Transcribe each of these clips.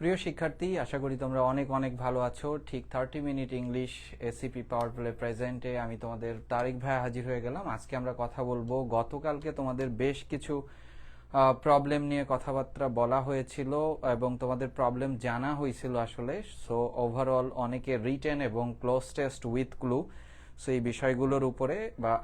প্রিয় শিক্ষার্থী, আশা করি তোমরা অনেক অনেক ভালো আছো। ঠিক 30 minute English ACP power play প্রেজেন্টে আমি তোমাদের তারিক ভাই হাজির হয়ে গেলাম। আজকে আমরা কথা বলবো, গতকালকে তোমাদের বেশ কিছু প্রবলেম নিয়ে কথাবার্তা বলা হয়েছিল এবং তোমাদের প্রবলেম জানা হয়েছিল আসলে। সো ওভারঅল অনেকে রিটেন এবং cloze test with clue, so এই বিষয়গুলোর উপরে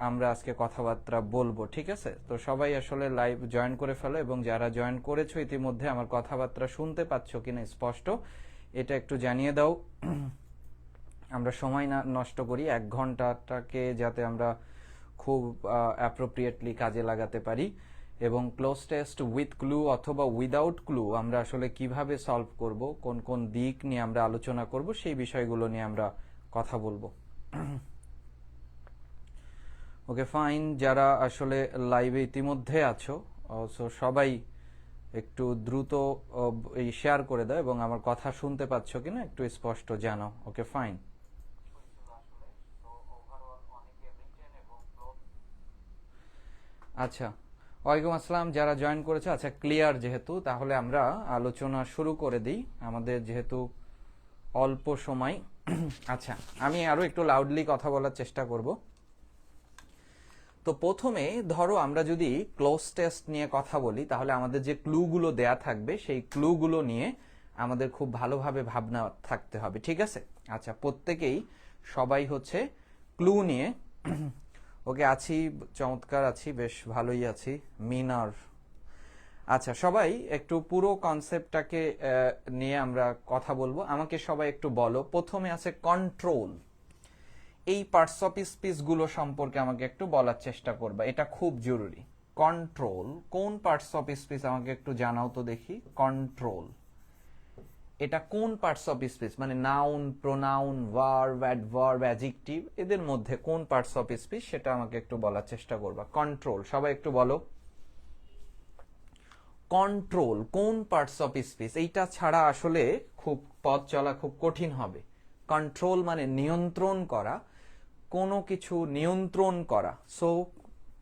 আমরা আজকে কথাবার্তা বলবো, ঠিক আছে? তো সবাই আসলে লাইভ জয়েন করে ফেলো, এবং যারা জয়েন করেছো ইতিমধ্যে আমার কথাবার্তা শুনতে পাচ্ছ কিনা স্পষ্ট এটা একটু জানিয়ে দাও। আমরা সময় না নষ্ট করি, 1 ঘন্টাটাকে যাতে আমরা খুব অ্যাপ্রোপ্রিয়েটলি কাজে লাগাতে পারি। এবং ক্লোজ টেস্ট উইথ ক্লু অথবা উইদাউট ক্লু আমরা আসলে কিভাবে সলভ করব, কোন কোন দিক নিয়ে আমরা আলোচনা করব, সেই বিষয়গুলো নিয়ে আমরা কথা বলবো। ওকে ফাইন, যারা আসলে লাইভে ইতিমধ্যে আছো সো সবাই একটু দ্রুত এই শেয়ার করে দাও এবং আমার কথা শুনতে পাচ্ছ কিনা একটু স্পষ্ট জানাও। Okay fine. আচ্ছা, ওয়ালাইকুম আসসালাম যারা জয়েন করেছে। আচ্ছা, ক্লিয়ার যেহেতু, তাহলে আমরা আলোচনা শুরু করে দিই, আমাদের যেহেতু অল্প সময়। আচ্ছা, আমি আরো একটু লাউডলি কথা বলার চেষ্টা করব। তো প্রথমে ধরো আমরা যদি ক্লোজ টেস্ট নিয়ে কথা বলি, তাহলে আমাদের যে ক্লুগুলো দেয়া থাকবে সেই ক্লুগুলো নিয়ে আমাদের খুব ভালোভাবে ভাবনা থাকতে হবে, ঠিক আছে? আচ্ছা, প্রত্যেকেই সবাই হচ্ছে ক্লু নিয়ে ওকে আছি, চমৎকার আছি, বেশ ভালোই আছি। মিনার, আচ্ছা সবাই একটু পুরো কনসেপ্টটাকে নিয়ে আমরা কথা বলবো। আমাকে সবাই একটু বলো, প্রথমে আছে কন্ট্রোল। এই পার্টস অফ স্পিচ গুলো সম্পর্কে আমাকে একটু বলার চেষ্টা করবা, এটা খুব জরুরি। কন্ট্রোল কোন পার্টস অফ স্পিচ আমাকে একটু জানাও তো দেখি। কন্ট্রোল এটা কোন পার্টস অফ স্পিচ, মানে noun, pronoun, verb, adverb, adjective, এদের মধ্যে কোন পার্টস অফ স্পিচ সেটা আমাকে একটু বলার চেষ্টা করবা। কন্ট্রোল, সবাই একটু বলো কন্ট্রোল কোন পার্টস অফ স্পিচ। এইটা ছাড়া আসলে খুব পথ চলা খুব কঠিন হবে। কন্ট্রোল মানে নিয়ন্ত্রণ করা, কোনো কিছু নিয়ন্ত্রণ করা। সো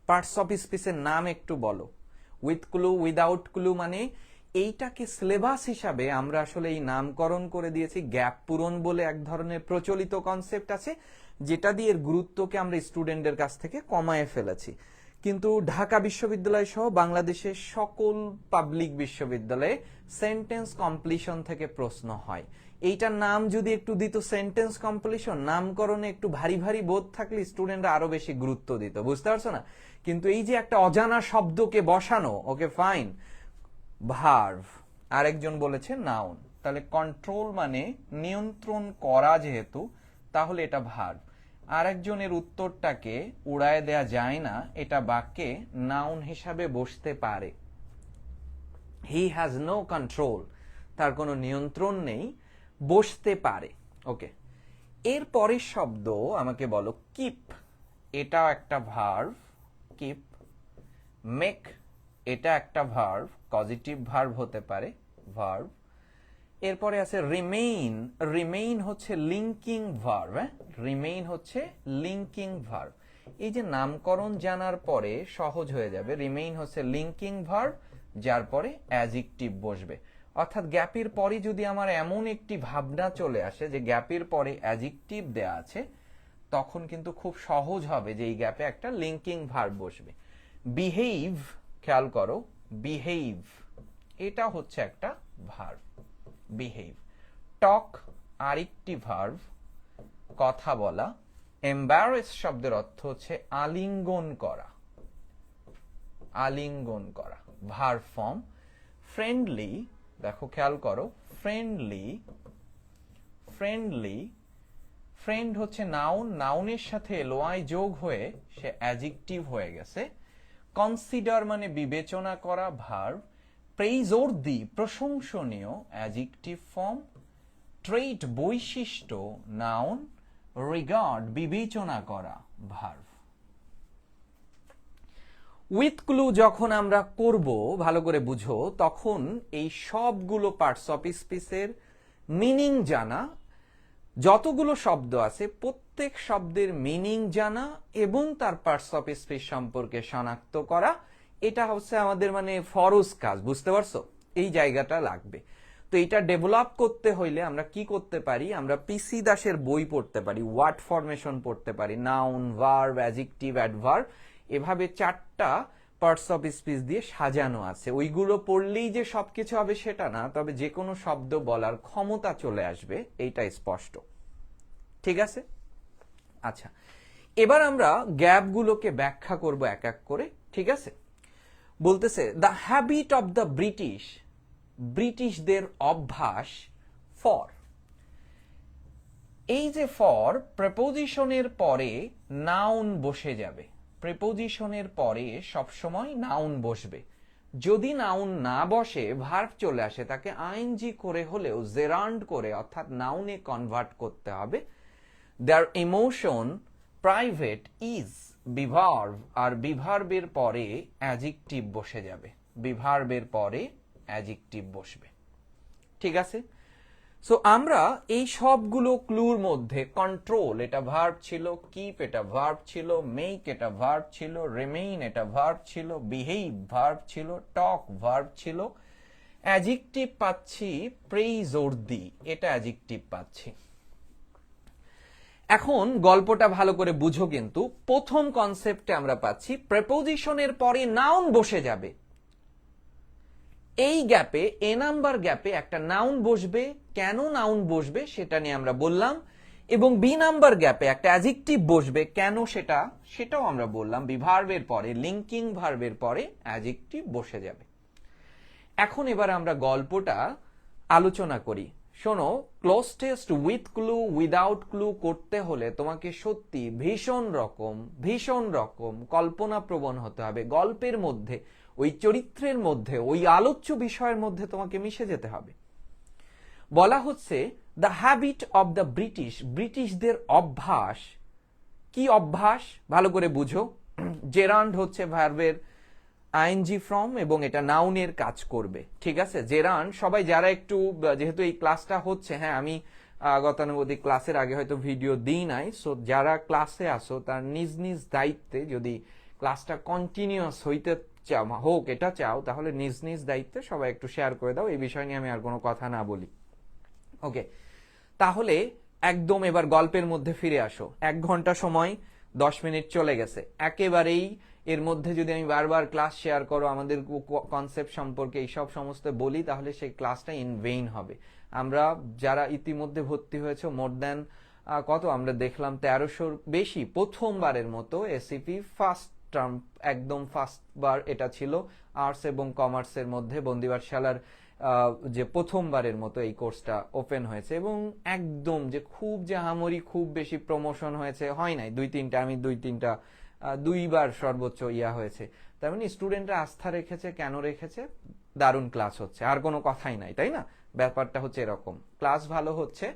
পার্টস অফ স্পিচের নাম একটু বলো। উইথ ক্লু, উইদাউট ক্লু, মানে এইটাকে সিলেবাস হিসাবে আমরা আসলে এই নামকরণ করে দিয়েছি। গ্যাপ পূরণ বলে এক ধরনের প্রচলিত কনসেপ্ট আছে, যেটা দিয়ে এর গুরুত্বকে আমরা স্টুডেন্টদের কাছ থেকে কমায় ফেলেছি। কিন্তু ঢাকা বিশ্ববিদ্যালয় সহ বাংলাদেশের সকল পাবলিক বিশ্ববিদ্যালয়ে সেন্টেন্স কমপ্লিশন থেকে প্রশ্ন হয়। এইটার নাম যদি একটু দিত সেন্টেন্স কমপ্লিশন, নামকরণে একটু ভারী ভারী বোধ থাকলে স্টুডেন্টরা আরো বেশি গুরুত্ব দিত, বুঝতে পারছো না? কিন্তু এই যে একটা অজানা শব্দকে বসানো, ওকে ফাইন, ভার্ভ, আরেকজন বলেছে নাউন, তাহলে কন্ট্রোল মানে নিয়ন্ত্রণ করা, যেহেতু তাহলে এটা ভার্ভ। আরেকজনের উত্তরটাকে উড়ায় দেয়া যায় না, এটা বাক্যে নাউন হিসাবে বসতে পারে। হি হ্যাজ নো কন্ট্রোল, তার কোনো নিয়ন্ত্রণ নেই, বসতে পারে। ওকে, এর পরের শব্দ আমাকে বলো কিপ। এটাও একটা ভার্ভ, কিপ। মেক, এটা একটা ভার্ভ, পজিটিভ ভার্ভ হতে পারে, ভার্ভ। এরপরে আছে রিমেইন। রিমেইন হচ্ছে লিঙ্কিং ভার্ভ। রিমেইন হচ্ছে লিঙ্কিং ভার্ভ। এই যে নামকরণ জানার পরে সহজ হয়ে যাবে। রিমেইন হচ্ছে লিঙ্কিং ভার্ভ, যার পরে অ্যাডজেক্টিভ বসবে। অর্থাৎ গ্যাপের পরে যদি আমার এমন একটি ভাবনা চলে আসে যে গ্যাপের পরে অ্যাডজেক্টিভ দেয়া আছে, তখন কিন্তু খুব সহজ হবে যে এই গ্যাপে একটা লিঙ্কিং ভার্ব বসবে। বিহেভ, খেয়াল করো, বিহেভ এটা হচ্ছে একটা ভার্ব, বিহেভ। টক আরেকটি ভার্ব, কথা বলা। এম্বারেস শব্দের অর্থ হচ্ছে আলিঙ্গন করা, আলিঙ্গন করা, ভার্ব ফর্ম। ফ্রেন্ডলি, দেখো খেয়াল করো, ফ্রেন্ডলি, ফ্রেন্ডলি, ফ্রেন্ড হচ্ছে নাউন, নাউনের সাথে লোয়াই যোগ হয়ে সে অ্যাডজেক্টিভ হয়ে গেছে। কনসিডার মানে বিবেচনা করা, ভার্ব। প্রেইজওর্দি প্রশংসনীয়, অ্যাডজেক্টিভ ফর্ম। ট্রেট বৈশিষ্ট্য, নাউন। রিগার্ড বিবেচনা করা, ভার্ব। উইথ ক্লু যখন আমরা করব, ভালো করে বুঝো, তখন এই সবগুলো পার্টস অফ স্পিচের মিনিং জানা, যতগুলো শব্দ আছে প্রত্যেক শব্দের মিনিং জানা এবং তার পার্টস অফ স্পিচ সম্পর্কে শনাক্ত করা, এটা হচ্ছে আমাদের মানে ফরজ কাজ, বুঝতে পারছো? এই জায়গাটা লাগবে। তো এটা ডেভেলপ করতে হইলে আমরা কি করতে পারি, আমরা পিসি দাসের বই পড়তে পারি, ওয়ার্ড ফরমেশন পড়তে পারি, নাউন, ভার্ব, অ্যাডজেক্টিভ, অ্যাডভার্ব, এভাবে 4টা পার্টস অফ স্পিচ দিয়ে সাজানো আছে। ওইগুলো পড়লেই যে সবকিছু হবে সেটা না, তবে যে কোনো শব্দ বলার ক্ষমতা চলে আসবে, এইটা স্পষ্ট। ঠিক আছে? আচ্ছা, এবার আমরা গ্যাপগুলোকে ব্যাখ্যা করব এক এক করে। ঠিক আছে? বলতেছে দ্য হ্যাবিট অফ দ্য ব্রিটিশদের অভ্যাস ফর। এই যে ফর, প্রেপোজিশনের পরে নাউন বসে যাবে। প্রেপোজিশনের পরে সবসময় নাউন বসবে। যদি নাউন না বসে, ভার্ব চলে আসে, তাকে আইএনজি করে হলেও জেরান্ড করে অর্থাৎ নাউনে কনভার্ট করতে হবে। দেয়ার ইমোশন প্রাইভেট ইজ বিভার্ব, আর বিভার্বের পরে অ্যাডজেক্টিভ বসে যাবে। বিভার্বের পরে অ্যাডজেক্টিভ বসবে। ঠিক আছে? সো আমরা এই সবগুলো ক্লুর মধ্যে কন্ট্রোল এটা ভার্ব ছিল, কিপ এটা ভার্ব ছিল, মেক এটা ভার্ব ছিল, রিমেইন এটা ভার্ব ছিল, বিহেভ ভার্ব ছিল, টক ভার্ব ছিল, অ্যাডজেক্টিভ পাচ্ছি প্রেইজওর্দি, এটা অ্যাডজেক্টিভ পাচ্ছি। এখন গল্পটা ভালো করে বুঝো, কিন্তু প্রথম কনসেপ্টে আমরা পাচ্ছি প্রেপোজিশনের পরে নাউন বসে যাবে। এই গ্যাপে, এ নাম্বার গ্যাপে একটা নাউন বসবে। কেন নাউন বসবে সেটা নিয়ে আমরা বললাম। এবং বি নাম্বার গ্যাপে একটা অ্যাডজেক্টিভ বসবে। কেন সেটাও আমরা বললাম। বিভার্বের পরে, লিঙ্কিং ভার্বের পরে অ্যাডজেক্টিভ বসে যাবে। এখন এবার আমরা গল্পটা আলোচনা করি। শোনো, cloze test with clue without clue করতে হলে তোমাকে সত্যি ভীষণ রকম কল্পনা প্রবণ হতে হবে। গল্পের মধ্যে, ওই চরিত্রের মধ্যে, ওই আলোচ্য বিষয়ের মধ্যে তোমাকে মিশে যেতে হবে। বলা হচ্ছে দ্য হ্যাবিট অব দ্য ব্রিটিশদের অভ্যাস। কি অভ্যাস? ভালো করে বুঝো। জেরান্ড হচ্ছে ভার্বের আইএনজি ফর্ম এবং এটা নাউনের কাজ করবে। ঠিক আছে? জেরান্ড, সবাই যারা একটু, যেহেতু এই ক্লাসটা হচ্ছে, হ্যাঁ আমি গতানুগতিক ক্লাসের আগে হয়তো ভিডিও দিই নাই, সো যারা ক্লাসে আসো তার নিজ নিজ দায়িত্বে, যদি ক্লাসটা কন্টিনিউয়াস হোক এটা চাও, তাহলে নিজ নিজ দায়িত্বে সবাই একটু শেয়ার করে দাও। এই বিষয় নিয়ে আমি আর কোনো কথা না বলি। ওকে, তাহলে একদম এবার গল্পের মধ্যে ফিরে আসো। 1 ঘন্টা সময় 10 মিনিট চলে গেছে একেবারেই। এর মধ্যে যদি আমি বারবার ক্লাস শেয়ার করো, আমাদের কনসেপ্ট সম্পর্কে এইসব সমস্ত বলি, তাহলে সেই ক্লাসটা ইন ভেইন হবে। আমরা যারা ইতিমধ্যে ভর্তি হয়েছে, মোর দ্যান কত আমরা দেখলাম 1300-র বেশি প্রথমবারের মতো এসিপি ফার্স্ট টার্ম, একদম ফার্স্ট বার এটা ছিল আর্টস এবং কমার্সের মধ্যে বন্দিবারশালার যে প্রথমবারের মতো এই কোর্সটা ওপেন হয়েছে। এবং একদম যে খুব যে আহামরি খুব বেশি প্রমোশন হয়েছে, হয় নাই, 2-3টা, আমি 2-3টা 2বার সর্বোচ্চ হয়েছে। তার মানে স্টুডেন্টরা আস্থা রেখেছে। কেন রেখেছে? দারুণ ক্লাস হচ্ছে, আর কোনো কথাই নাই, তাই না? ব্যাপারটা হচ্ছে এরকম, ক্লাস ভালো হচ্ছে।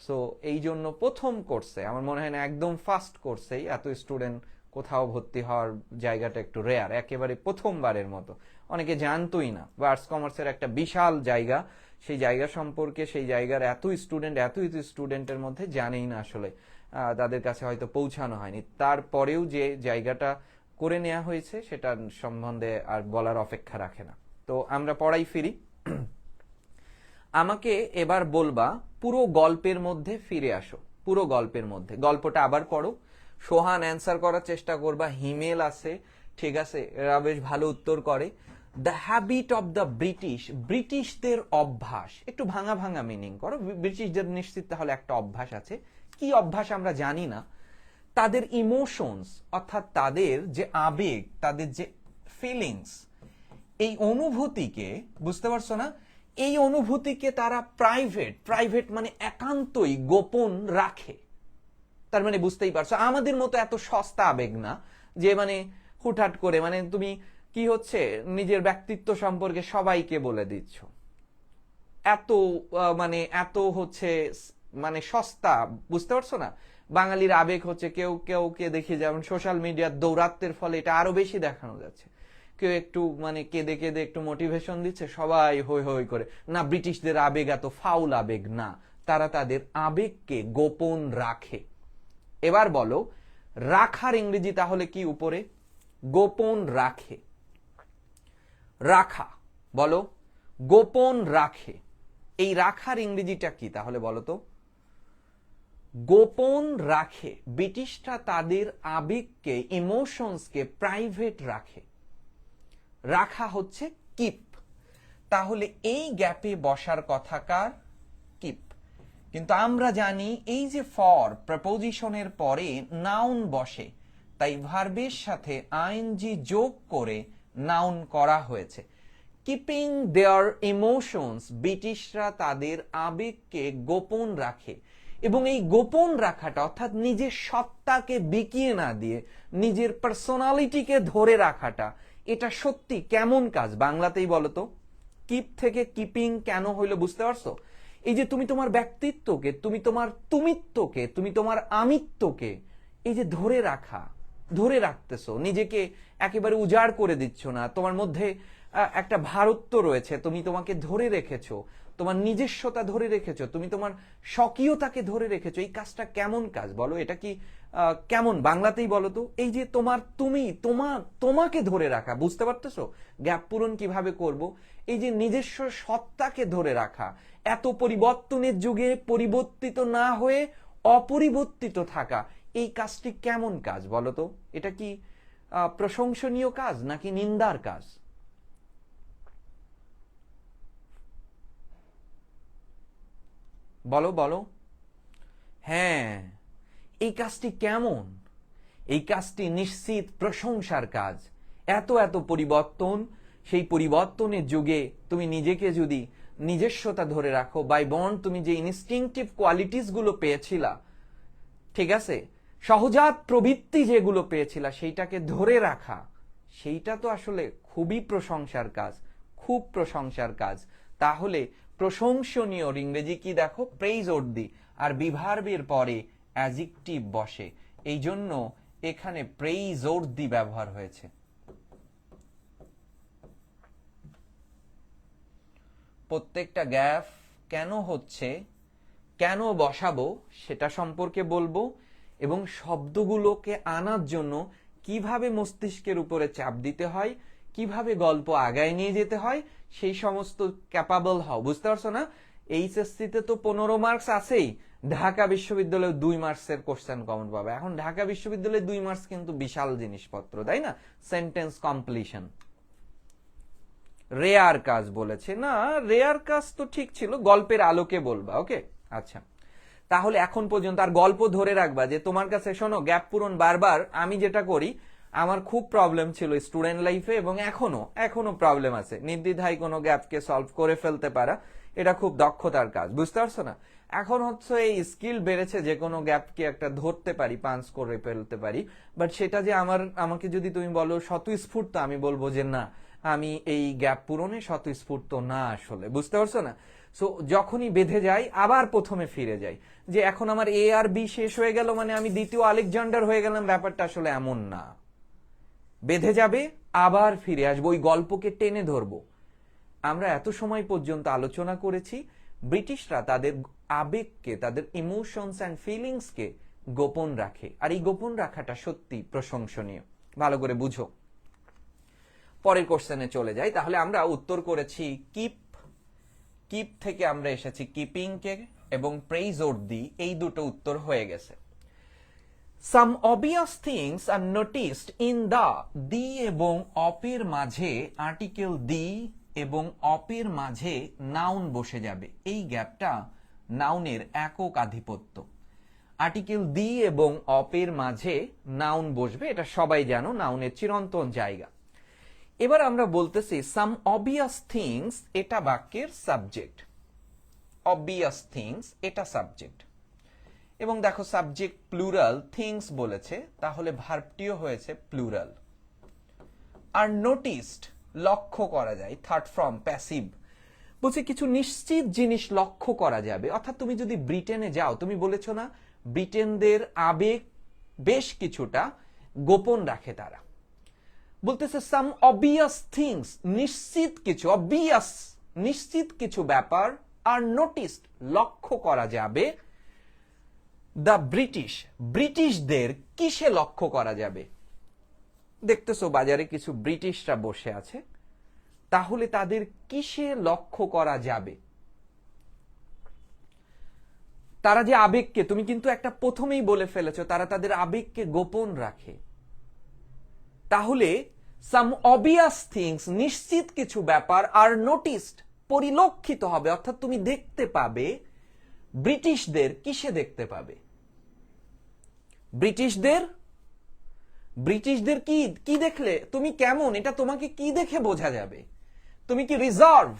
সো এই জন্য প্রথম কোর্সে, আমার মনে হয় না একদম ফার্স্ট কোর্সেই এত স্টুডেন্ট কোথাও ভর্তি হওয়ার জায়গাটা একটু রেয়ার, একেবারে প্রথমবারের মতো। অনেকে জানতোই না আর্টস কমার্সের একটা বিশাল জায়গা, সেই জায়গা সম্পর্কে, সেই জায়গার এত স্টুডেন্টের মধ্যে জানেই না আসলে, তাদের কাছে হয়তো পৌঁছানো হয়নি। তারপরেও যে জায়গাটা করে নেওয়া হয়েছে সেটা সম্বন্ধে আর বলার অপেক্ষা রাখে না। তো আমরা পড়াই ফিরি। আমাকে এবার বলবা পুরো গল্পের মধ্যে ফিরে আসো। পুরো গল্পের মধ্যে গল্পটা আবার পড়ো। সোহান অ্যান্সার করার চেষ্টা করবা, হিমেল আছে, ঠিক আছে, এরা বেশ ভালো উত্তর করে। দ্য হ্যাবিট অব দ্য ব্রিটিশদের অভ্যাস, একটু ভাঙা ভাঙা মিনিং করো। ব্রিটিশদের নিশ্চিত তাহলে একটা অভ্যাস আছে। কি অভ্যাস আমরা জানি না। তাদের ইমোশনস, অর্থাৎ তাদের যে আবেগ, তাদের যে ফিলিংস, এই অনুভূতিকে, বুঝতে পারছো না, এই অনুভূতিকে তারা প্রাইভেট মানে একান্তই গোপন রাখে। তার মানে বুঝতেই পারছো, আমাদের মতো এত সস্তা আবেগ না যে মানে হুটহাট করে, মানে তুমি কি হচ্ছে নিজের ব্যক্তিত্ব সম্পর্কে সবাইকে বলে দিচ্ছ। এত হচ্ছে মানে সস্তা, বুঝতে পারছো না? বাঙালির আবেগ হচ্ছে কেউ দেখি, যেমন সোশ্যাল মিডিয়ার দৌরাত্মের ফলে এটা আরো বেশি দেখানো যাচ্ছে। কেউ একটু মানে কেঁদে একটু মোটিভেশন দিচ্ছে, সবাই হই হই করে। না, ব্রিটিশদের আবেগ এত ফাউল আবেগ না, তারা তাদের আবেগকে গোপন রাখে। এবার বলো, রাখার ইংরেজি তাহলে কি? উপরে গোপন রাখে। রাখা, বলো গোপন রাখে। এই রাখার ইংরেজিটা কি তাহলে বলো তো? গোপন রাখে। ব্রিটিশরা তাদের আবেগকে, ইমোশনসকে প্রাইভেট রাখে। রাখা হচ্ছে কিপ। তাহলে এই গ্যাপে বসার কথা কার? কিপ। কিন্তু আমরা জানি এই যে ফর প্রপোজিশনের পরে নাউন বসে, তাই ভার্বের সাথে আইএনজি যোগ করে নাউন করা হয়েছে। কিপিং দেয়ার ইমোশনস, ব্রিটিশরা তাদের আবেগকে গোপন রাখে। এবং এই গোপন রাখাটা অর্থাৎ নিজের সত্তাকে বিকিয়ে না দিয়ে নিজের পার্সোনালিটিকে ধরে রাখাটা, এটা সত্যি কেমন কাজ বাংলাতেই বলো তো? কিপ থেকে কিপিং কেন হইলো বুঝতে পারছো? এই যে তুমি তোমার ব্যক্তিত্বকে, তুমি তোমার তুমিত্বকে, তুমি তোমার আমিত্বকে এই যে ধরে রাখা, ধরে রাখতেছো, নিজেকে একেবারে উজাড় করে দিচ্ছ না, তোমার মধ্যে একটা ভারত্ব রয়েছে, তুমি তোমাকে ধরে রেখেছো, তোমার নিজস্বতা ধরে রেখেছো, তুমি তোমার স্বকীয়তাকে ধরে রেখেছো। এই কাজটা কেমন কাজ বলো? এটা কি কেমন বাংলাতেই বলো তো? এই যে তুমি তোমাকে ধরে রাখা, বুঝতে পারতেছো গ্যাপ পূরণ কিভাবে করব? এই যে নিজস্ব সত্তাকে ধরে রাখা, এত পরিবর্তনের যুগে পরিবর্তিত না হয়ে অপরিবর্তিত থাকা, এই কাজটি কেমন কাজ বলো তো? এটা কি প্রশংসনীয় কাজ নাকি নিন্দার কাজ? বলো বলো। হ্যাঁ, এই কাজটি কেমন? এই কাজটি নিশ্চিত প্রশংসার কাজ। এত এত পরিবর্তন, সেই পরিবর্তনের যুগে তুমি নিজেকে যদি নিজস্বতা ধরে রাখো, বাই বন্ড তুমি যে ইনস্টিংক্টিভ কোয়ালিটিস গুলো পেয়েছিলা, ঠিক আছে, সহজাত প্রবৃত্তি যেগুলো পেয়েছিলা, সেইটাকে ধরে রাখা, সেইটা তো আসলে খুবই প্রশংসার কাজ, খুব প্রশংসার কাজ। তাহলে প্রশংসনীয় ইংরেজি কি দেখো? Praise worthy. আর বিভার্বের পরে অ্যাডজেক্টিভ বসে, এই জন্য এখানে প্রেইজ ওর্দি ব্যবহার হয়েছে। প্রত্যেকটা গ্যাপ কেন হচ্ছে, কেন বসাবো সেটা সম্পর্কে বলবো, এবং শব্দগুলোকে আনার জন্য কিভাবে মস্তিষ্কের উপরে চাপ দিতে হয়, কিভাবে গল্প আগায় নিয়ে যেতে হয়, সেই সমস্ত ক্যাপাবল হও। বুঝতে পারছো না? এইচএসসি তে তো 15 মার্কস আছেই, ঢাকা বিশ্ববিদ্যালয়ে 2 মার্কসের কোশ্চেন কমন পাবে। এখন ঢাকা বিশ্ববিদ্যালয়ে 2 মার্কস কিন্তু বিশাল জিনিসপত্র, তাই না? সেন্টেন্স কমপ্লিশন রেয়ার কাজ বলেছে না, রেয়ার কাজ তো ঠিক ছিল, গল্পের আলোকে বলবা। ওকে, আচ্ছা, তাহলে এখন পর্যন্ত আর গল্প ধরে রাখবা যে তোমার কাছে, শোনো, গ্যাপ পূরণ বারবার আমি যেটা করি, আমার খুব প্রবলেম ছিল স্টুডেন্ট লাইফে এবং এখনো প্রবলেম আছে, নির্দ্বিধায় কোনো গ্যাপকে সলভ করে ফেলতে পারা, এটা খুব দক্ষতার কাজ। বুঝতে পারছো না? এখন হচ্ছে এই স্কিল বেড়েছে যে কোনো গ্যাপকে একটা ধরতে পারি, পাঞ্চ করে ফেলতে পারি, বাট সেটা যে আমাকে যদি তুমি বলো স্বতঃস্ফূর্ত, আমি বলবো যে না, আমি এই গ্যাপ পূরণে স্বতঃস্ফূর্ত না আসলে। বুঝতে পারছো না? সো যখনই বেঁধে যাই আবার প্রথমে ফিরে যাই, যে এখন আমার এ আর বি শেষ হয়ে গেল মানে আমি দ্বিতীয় আলেকজান্ডার হয়ে গেলাম, ব্যাপারটা আসলে এমন না। বেঁধে যাবে, আবার ফিরে আসবো, ওই গল্পকে টেনে ধরবো। আমরা এত সময় পর্যন্ত আলোচনা করেছি ব্রিটিশরা তাদের আবেগকে, তাদের ইমোশনস অ্যান্ড ফিলিংসকে গোপন রাখে, আর এই গোপন রাখাটা সত্যি প্রশংসনীয়। ভালো করে বুঝো। পরের কোশ্চেনে চলে যাই। তাহলে আমরা উত্তর করেছি কিপ, কিপ থেকে আমরা এসেছি কিপিং কে, এবং প্রেইজ ওর্দি, এই দুটো উত্তর হয়ে গেছে। Some obvious things are noticed in the, the এবং অপের মাঝে আর্টিকেল দি এবং অপের মাঝে নাউন বসে যাবে। এই গ্যাপটা নাউনের একক আধিপত্য। আর্টিকেল দি এবং অপের মাঝে নাউন বসবে, এটা সবাই জানো, নাউনের চিরন্তন জায়গা। এবার আমরা বলতেছি সাম অবভিয়াস থিংস, এটা বাক্যের সাবজেক্ট। অবভিয়াস থিংস এটা সাবজেক্ট, এবং দেখো সাবজেক্ট প্লুরাল, থিংস বলেছে, তাহলে ভার্বটিও হয়েছে প্লুরাল। আর নোটিসড লক্ষ্য করা যায়, থার্ড ফর্ম প্যাসিভ। বলছে কিছু নিশ্চিত জিনিস লক্ষ্য করা যাবে। অর্থাৎ তুমি যদি ব্রিটেনে যাও, তুমি বলেছো না ব্রিটেনদের আবেগ বেশ কিছুটা গোপন রাখে তারা, বলতেছে সাম অবভিয়াস থিংস, নিশ্চিত কিছু, অবভিয়াস নিশ্চিত কিছু ব্যাপার, আর নোটিসড লক্ষ্য করা যাবে, দ্য ব্রিটিশ ব্রিটিশদের কিসে লক্ষ্য করা যাবে? দেখতেছো বাজারে কিছু ব্রিটিশরা বসে আছে, তাহলে তাদের কিসে লক্ষ্য করা যাবে? তারা যে আবেগকে, তুমি কিন্তু একটা প্রথমেই বলে ফেলেছো, তারা তাদের আবেগকে গোপন রাখে। তাহলে সাম অবভিয়াস থিংস, নিশ্চিত কিছু ব্যাপার, আর নোটিসড, পরিলক্ষিত হবে, অর্থাৎ তুমি দেখতে পাবে। ব্রিটিশদের কিসে দেখতে পাবে? ব্রিটিশদের কি কি দেখলে তুমি কেমন, এটা তোমাকে কি দেখে বোঝা যাবে? তুমি কি রিজার্ভ,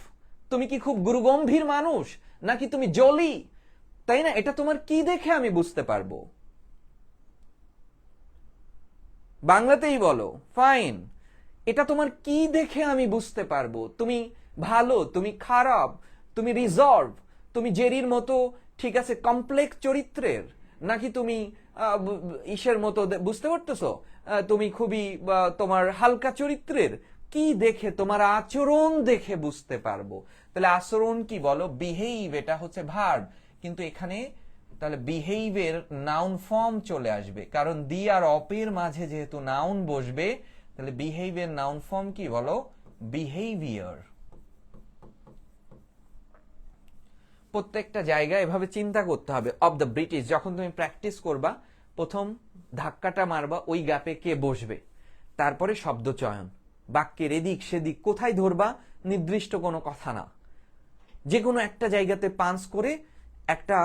তুমি কি খুব গুরুগম্ভীর মানুষ, নাকি তুমি জলি, তাই না? এটা তোমার কি দেখে আমি বুঝতে পারবো? বাংলাতেই বলো, ফাইন। এটা তোমার কি দেখে আমি বুঝতে পারবো? তুমি ভালো, তুমি খারাপ, তুমি রিজার্ভ, তুমি জেরির মতো, ঠিক আছে, কমপ্লেক্স চরিত্রের, নাকি তুমি ইসের মতো, বুঝতে পারতেছো, তুমি খুবই তোমার হালকা চরিত্রের? কি দেখে? তোমার আচরণ দেখে বুঝতে পারবো। তাহলে আচরণ কি বলো? বিহেভ, এটা হচ্ছে ভার্ব, কিন্তু এখানে তাহলে বিহেভিয়ার নাউন ফর্ম চলে আসবে, কারণ দি আর অপের মাঝে যেহেতু নাউন বসবে, তাহলে বিহেভিয়ার নাউন ফর্ম কি বলো? বিহেভিয়ার। প্রত্যেকটা জায়গায় এভাবে চিন্তা করতে হবে। অফ দ্য ব্রিটিশ, যখন তুমি প্র্যাকটিস করবা, প্রথম ধাক্কাটা মারবা, ওই গ্যাপে কে বসবে, তারপরে শব্দ চয়ন, বাক্যের এদিক সেদিক কোথায় ধরবা, নির্দিষ্ট কোনো কথা না, যে কোনো একটা জায়গাতে পাঞ্চ করে একটা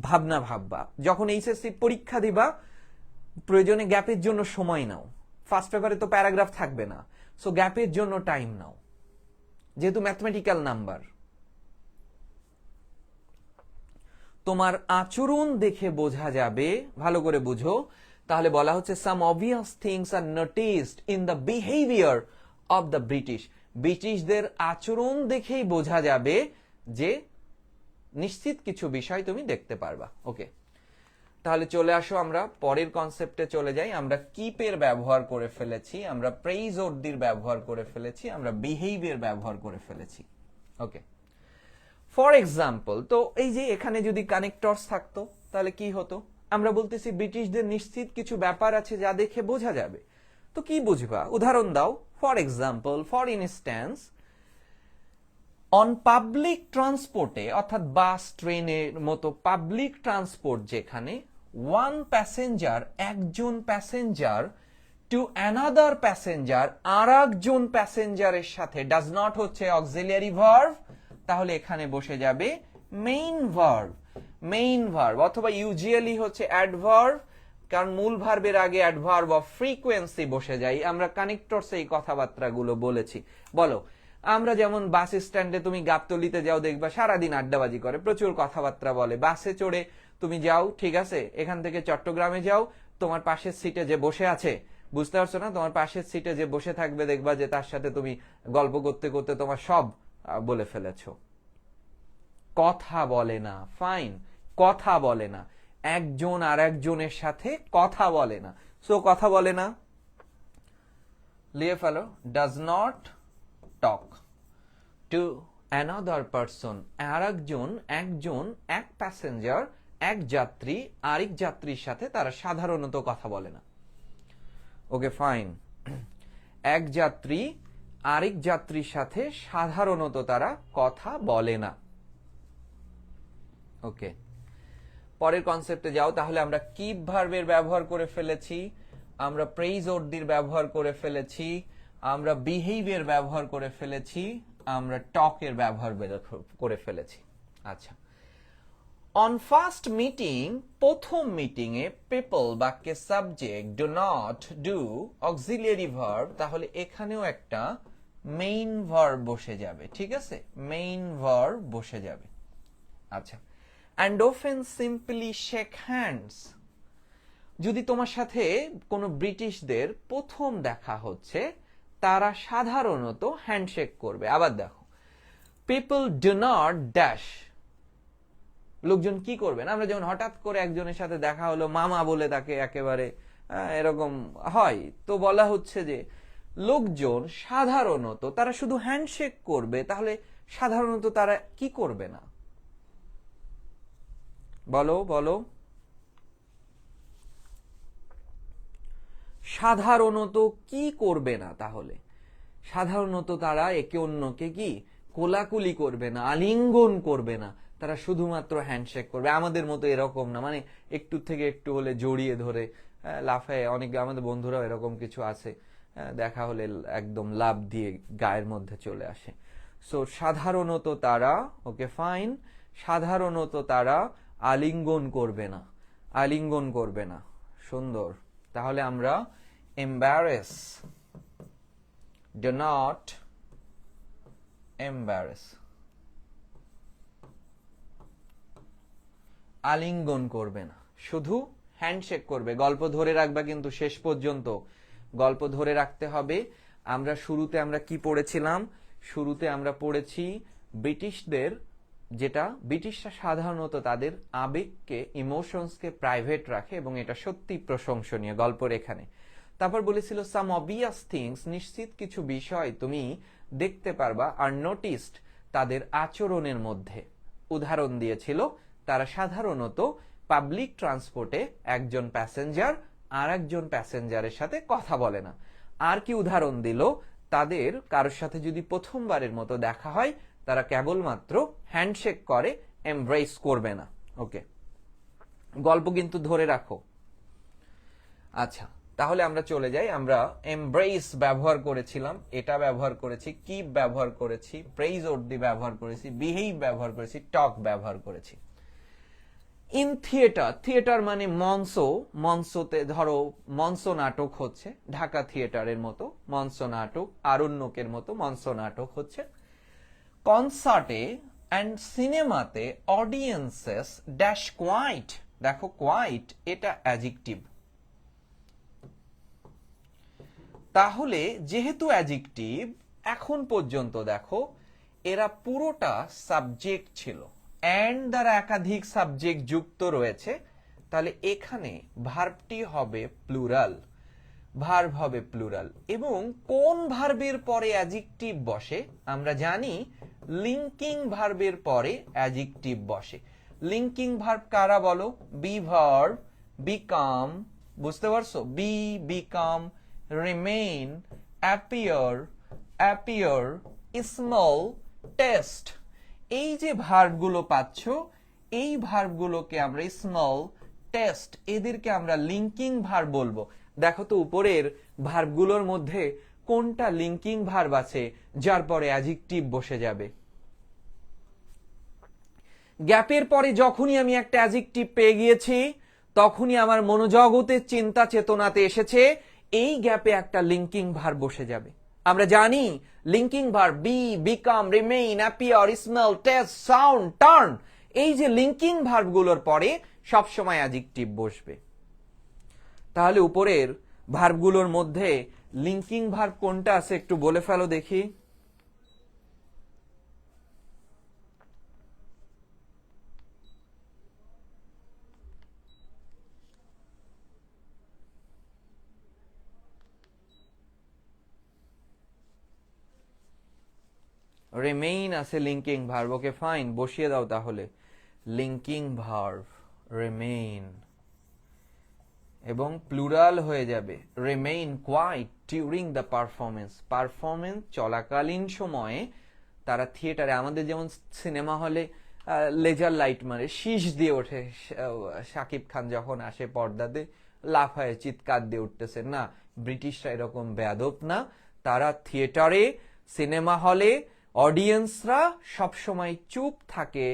ভাবনা ভাববা। যখন এইচএসসি পরীক্ষা দিবা, প্রয়োজনে গ্যাপের জন্য সময় নাও। ফার্স্ট পেপারে তো প্যারাগ্রাফ থাকবে না, সো গ্যাপের জন্য টাইম নাও, যেহেতু ম্যাথমেটিক্যাল নাম্বার। তোমার আচরণ দেখে বোঝা যাবে, ভালো করে বুঝো। তাহলে বলা হচ্ছে some obvious things are noticed in the behaviour of the British. ব্রিটিশদের আচরণ দেখেই বোঝা যাবে যে নিশ্চিত কিছু বিষয় তুমি দেখতে পারবা। ওকে, তাহলে চলে আসো, আমরা পরের কনসেপ্টে চলে যাই। আমরা কিপের ব্যবহার করে ফেলেছি, আমরা প্রেইজ অর্দির ব্যবহার করে ফেলেছি, আমরা বিহেভিয়ার ব্যবহার করে ফেলেছি। ওকে, ফর এক্সাম্পল, তো এই যে এখানে যদি কানেক্টরস থাকতো তাহলে কি হতো? আমরা বলতেছি ব্রিটিশদের নিশ্চিত কিছু ব্যাপার আছে যা দেখে বোঝা যাবে। তো কি বুঝবা? উদাহরণ দাও। For example, for instance, on public ট্রান্সপোর্টে, অর্থাৎ বাস ট্রেনের মতো পাবলিক ট্রান্সপোর্ট যেখানে, ওয়ান প্যাসেঞ্জার, একজন প্যাসেঞ্জার, টু অ্যানাদার প্যাসেঞ্জার, আর একজন প্যাসেঞ্জারের সাথে, ডাজ নট হচ্ছে অক্সিলিয়ারি ভার্ব, তাহলে এখানে বসে যাবে মেইন ভার্ব। মেইন ভার্ব অথবা ইউজুয়ালি হচ্ছে অ্যাডভার্ব, কারণ মূল ভার্বের আগে অ্যাডভার্ব অফ ফ্রিকোয়েন্সি বসে যায়। আমরা কানেক্টরস এই কথাবার্তাগুলো বলেছি। বলো, আমরা যেমন বাস স্ট্যান্ডে তুমি গাবতলিতে যাও, দেখবা সারাদিন আড্ডাবাজি করে, প্রচুর কথাবার্তা বলে। বাসে চড়ে তুমি যাও, ঠিক আছে, এখান থেকে চট্টগ্রামে যাও, তোমার পাশের সিটে যে বসে আছে, বুঝতে পারছো না, তোমার পাশের সিটে যে বসে থাকবে, দেখবা যে তার সাথে তুমি গল্প করতে করতে তোমার সব বলে ফেলেছো। কথা বলে না, ফাইন, কথা বলে না, একজন আর একজনের সাথে কথা বলে না, সো কথা বলে না, লিয়ে ফেলো, does not talk to another person, আর একজন, এক প্যাসেঞ্জার, এক যাত্রী আরেক যাত্রীর সাথে তারা সাধারণত কথা বলে না। ওকে, ফাইন, এক যাত্রী আরেক যাত্রীর সাথে সাধারণত তারা কথা বলে না। ওকে, পরের কনসেপ্টে যাও। তাহলে আমরা কিপ ভার্বের ব্যবহার করে ফেলেছি, আমরা প্রেইজ অর্দির ব্যবহার করে ফেলেছি, আমরা বিহেভিয়ার ব্যবহার করে ফেলেছি, আমরা টকের ব্যবহার করে ফেলেছি। আচ্ছা, অন ফার্স্ট মিটিং, প্রথম মিটিং এ, পিপল বাক্যে subject, do not, do auxiliary verb, তাহলে এখানেও একটা মেইন ভার্ব বসে যাবে। ঠিক আছে, মেইন ভার্ব বসে যাবে। আচ্ছা, and often simply shake hands, যদি তোমার সাথে কোনো ব্রিটিশদের প্রথম দেখা হচ্ছে, তারা সাধারণত হ্যান্ডশেক করবে। আবার দেখো, পিপল ডু নট ড্যাশ, লোকজন কি করবে না, আমরা যেমন হঠাৎ করে একজনের সাথে দেখা হলো, মামা বলে তাকে একেবারে এরকম হয়, তো বলা হচ্ছে যে লোকজন সাধারণত তারা শুধু হ্যান্ডশেক করবে, তাহলে সাধারণত তারা কি করবে না? বলো বলো, সাধারণত কি করবে না? তাহলে সাধারণত তারা একে অন্যকে কি কোলাকুলি করবে না, আলিঙ্গন করবে না, তারা শুধুমাত্র হ্যান্ডশেক করবে, আমাদের মতো এরকম না, মানে একটু থেকে একটু হলে জড়িয়ে ধরে লাফায়, অনেক আমাদের বন্ধুরাও এরকম কিছু আছে, দেখা হলে একদম লাফ দিয়ে গায়ের মধ্যে চলে আসে। সো সাধারণত তারা, ওকে ফাইন, সাধারণত তারা আলিঙ্গন করবে না, আলিঙ্গন করবে না। সুন্দর। তাহলে আমরা embarrass, do not embarrass, আলিঙ্গন করবে না, শুধু হ্যান্ডশেক করবে। গল্প ধরে রাখবা কিন্তু শেষ পর্যন্ত, গল্প ধরে রাখতে হবে। আমরা শুরুতে আমরা কি পড়েছিলাম? শুরুতে আমরা পড়েছি ব্রিটিশদের, যেটা ব্রিটিশরা সাধারণত তাদের আবেগকে, ইমোশনসকে প্রাইভেট রাখে, এবং এটা সত্যি প্রশংসনীয় গল্পের এখানে। তারপর বলেছিল সাম অবভিয়াস থিংস, নিশ্চিত কিছু বিষয় তুমি দেখতে পারবা, আর নোটিসড, তাদের আচরণের মধ্যে। উদাহরণ দিয়েছিল তারা সাধারণত পাবলিক ট্রান্সপোর্টে একজন প্যাসেঞ্জার আর একজন প্যাসেঞ্জারের সাথে কথা বলে না। আর কি উদাহরণ দিল? তাদের কারোর সাথে যদি প্রথমবারের মতো দেখা হয়, তারা কেবলমাত্র হ্যান্ডশেক করে, এমব্রেস করবে না। ওকে, গল্প কিন্তু ধরে রাখো। আচ্ছা, তাহলে আমরা চলে যাই। আমরা এমব্রেস ব্যবহার করেছিলাম, এটা ব্যবহার করেছি, কিপ ব্যবহার করেছি, প্রেইজ অর্দি ব্যবহার করেছি, বিহেভ ব্যবহার করেছি, টক ব্যবহার করেছি। ইন থিয়েটার, থিয়েটার মানে মঞ্চ, মঞ্চতে ধরো মঞ্চ নাটক হচ্ছে, ঢাকা থিয়েটারের মতো মঞ্চ নাটক, আরণ্যকের মতো মঞ্চ নাটক হচ্ছে। কনসার্টে অ্যান্ড সিনেমাতে অডিয়েন্সেস ড্যাশ কোয়াইট, দেখো কোয়াইট এটা অ্যাডজেক্টিভ। তাহলে যেহেতু অ্যাডজেক্টিভ, এখন পর্যন্ত দেখো এরা পুরোটা সাবজেক্ট ছিল, অ্যান্ড দ্বারা একাধিক সাবজেক্ট যুক্ত রয়েছে, তাহলে এখানে ভার্বটি হবে প্লুরাল, ভার্ব হবে প্লুরাল। এবং কোন ভার্বের পরে অ্যাডজেক্টিভ বসে? আমরা জানি লিঙ্কিং ভার্বের পরে অ্যাডজেক্টিভ বসে। লিঙ্কিং ভার্ব কারা বলো? বি ভার্ব, বিকাম, বুঝতে পারছো? Be, become, remain, appear, appear, small, taste. এই যে ভার্বগুলো পাচ্ছ, এই ভার্বগুলোকে আমরা স্মল, টেস্ট, এদেরকে আমরা লিঙ্কিং ভার্ব বলবো। দেখো তো উপরের ভার্বগুলোর মধ্যে কোনটা লিঙ্কিং ভার্ব আছে যার পরে অ্যাডজেক্টিভ বসে যাবে। গ্যাপের পরে যখনই আমি একটা অ্যাডজেক্টিভ পেয়ে গিয়েছি, তখনই আমার মনোজগতের চিন্তা চেতনাতে এসেছে এই গ্যাপে একটা লিঙ্কিং ভার্ব বসে যাবে। আমরা জানি linking verb be, become, remain, appear, smell, test, sound, turn, এই যে লিঙ্কিং ভার্বগুলোর পরে সবসময় অ্যাডজেক্টিভ বসবে। তাহলে উপরের ভার্বগুলোর মধ্যে লিঙ্কিং ভার্ব কোনটা আছে একটু বলে ফেলো দেখি। রিমেইন আছে লিঙ্কিং ভার্ব। ওকে ফাইন, বসিয়ে দাও তাহলে লিঙ্কিং ভার্ব রিমেইন, এবং প্লুরাল হয়ে যাবে remain quiet during the performance. Performance চলাকালীন সময়ে তারা থিয়েটারে, আমাদের যেমন সিনেমা হলে লেজার লাইট মারে, শীষ দিয়ে ওঠে, শাকিব খান যখন আসে পর্দাতে লাফায় চিৎকার দিয়ে উঠতেছে, না, ব্রিটিশরা এরকম বেয়াদব না। তারা থিয়েটারে, সিনেমা হলে অডিয়েন্সরা সবসময় চুপ থাকে,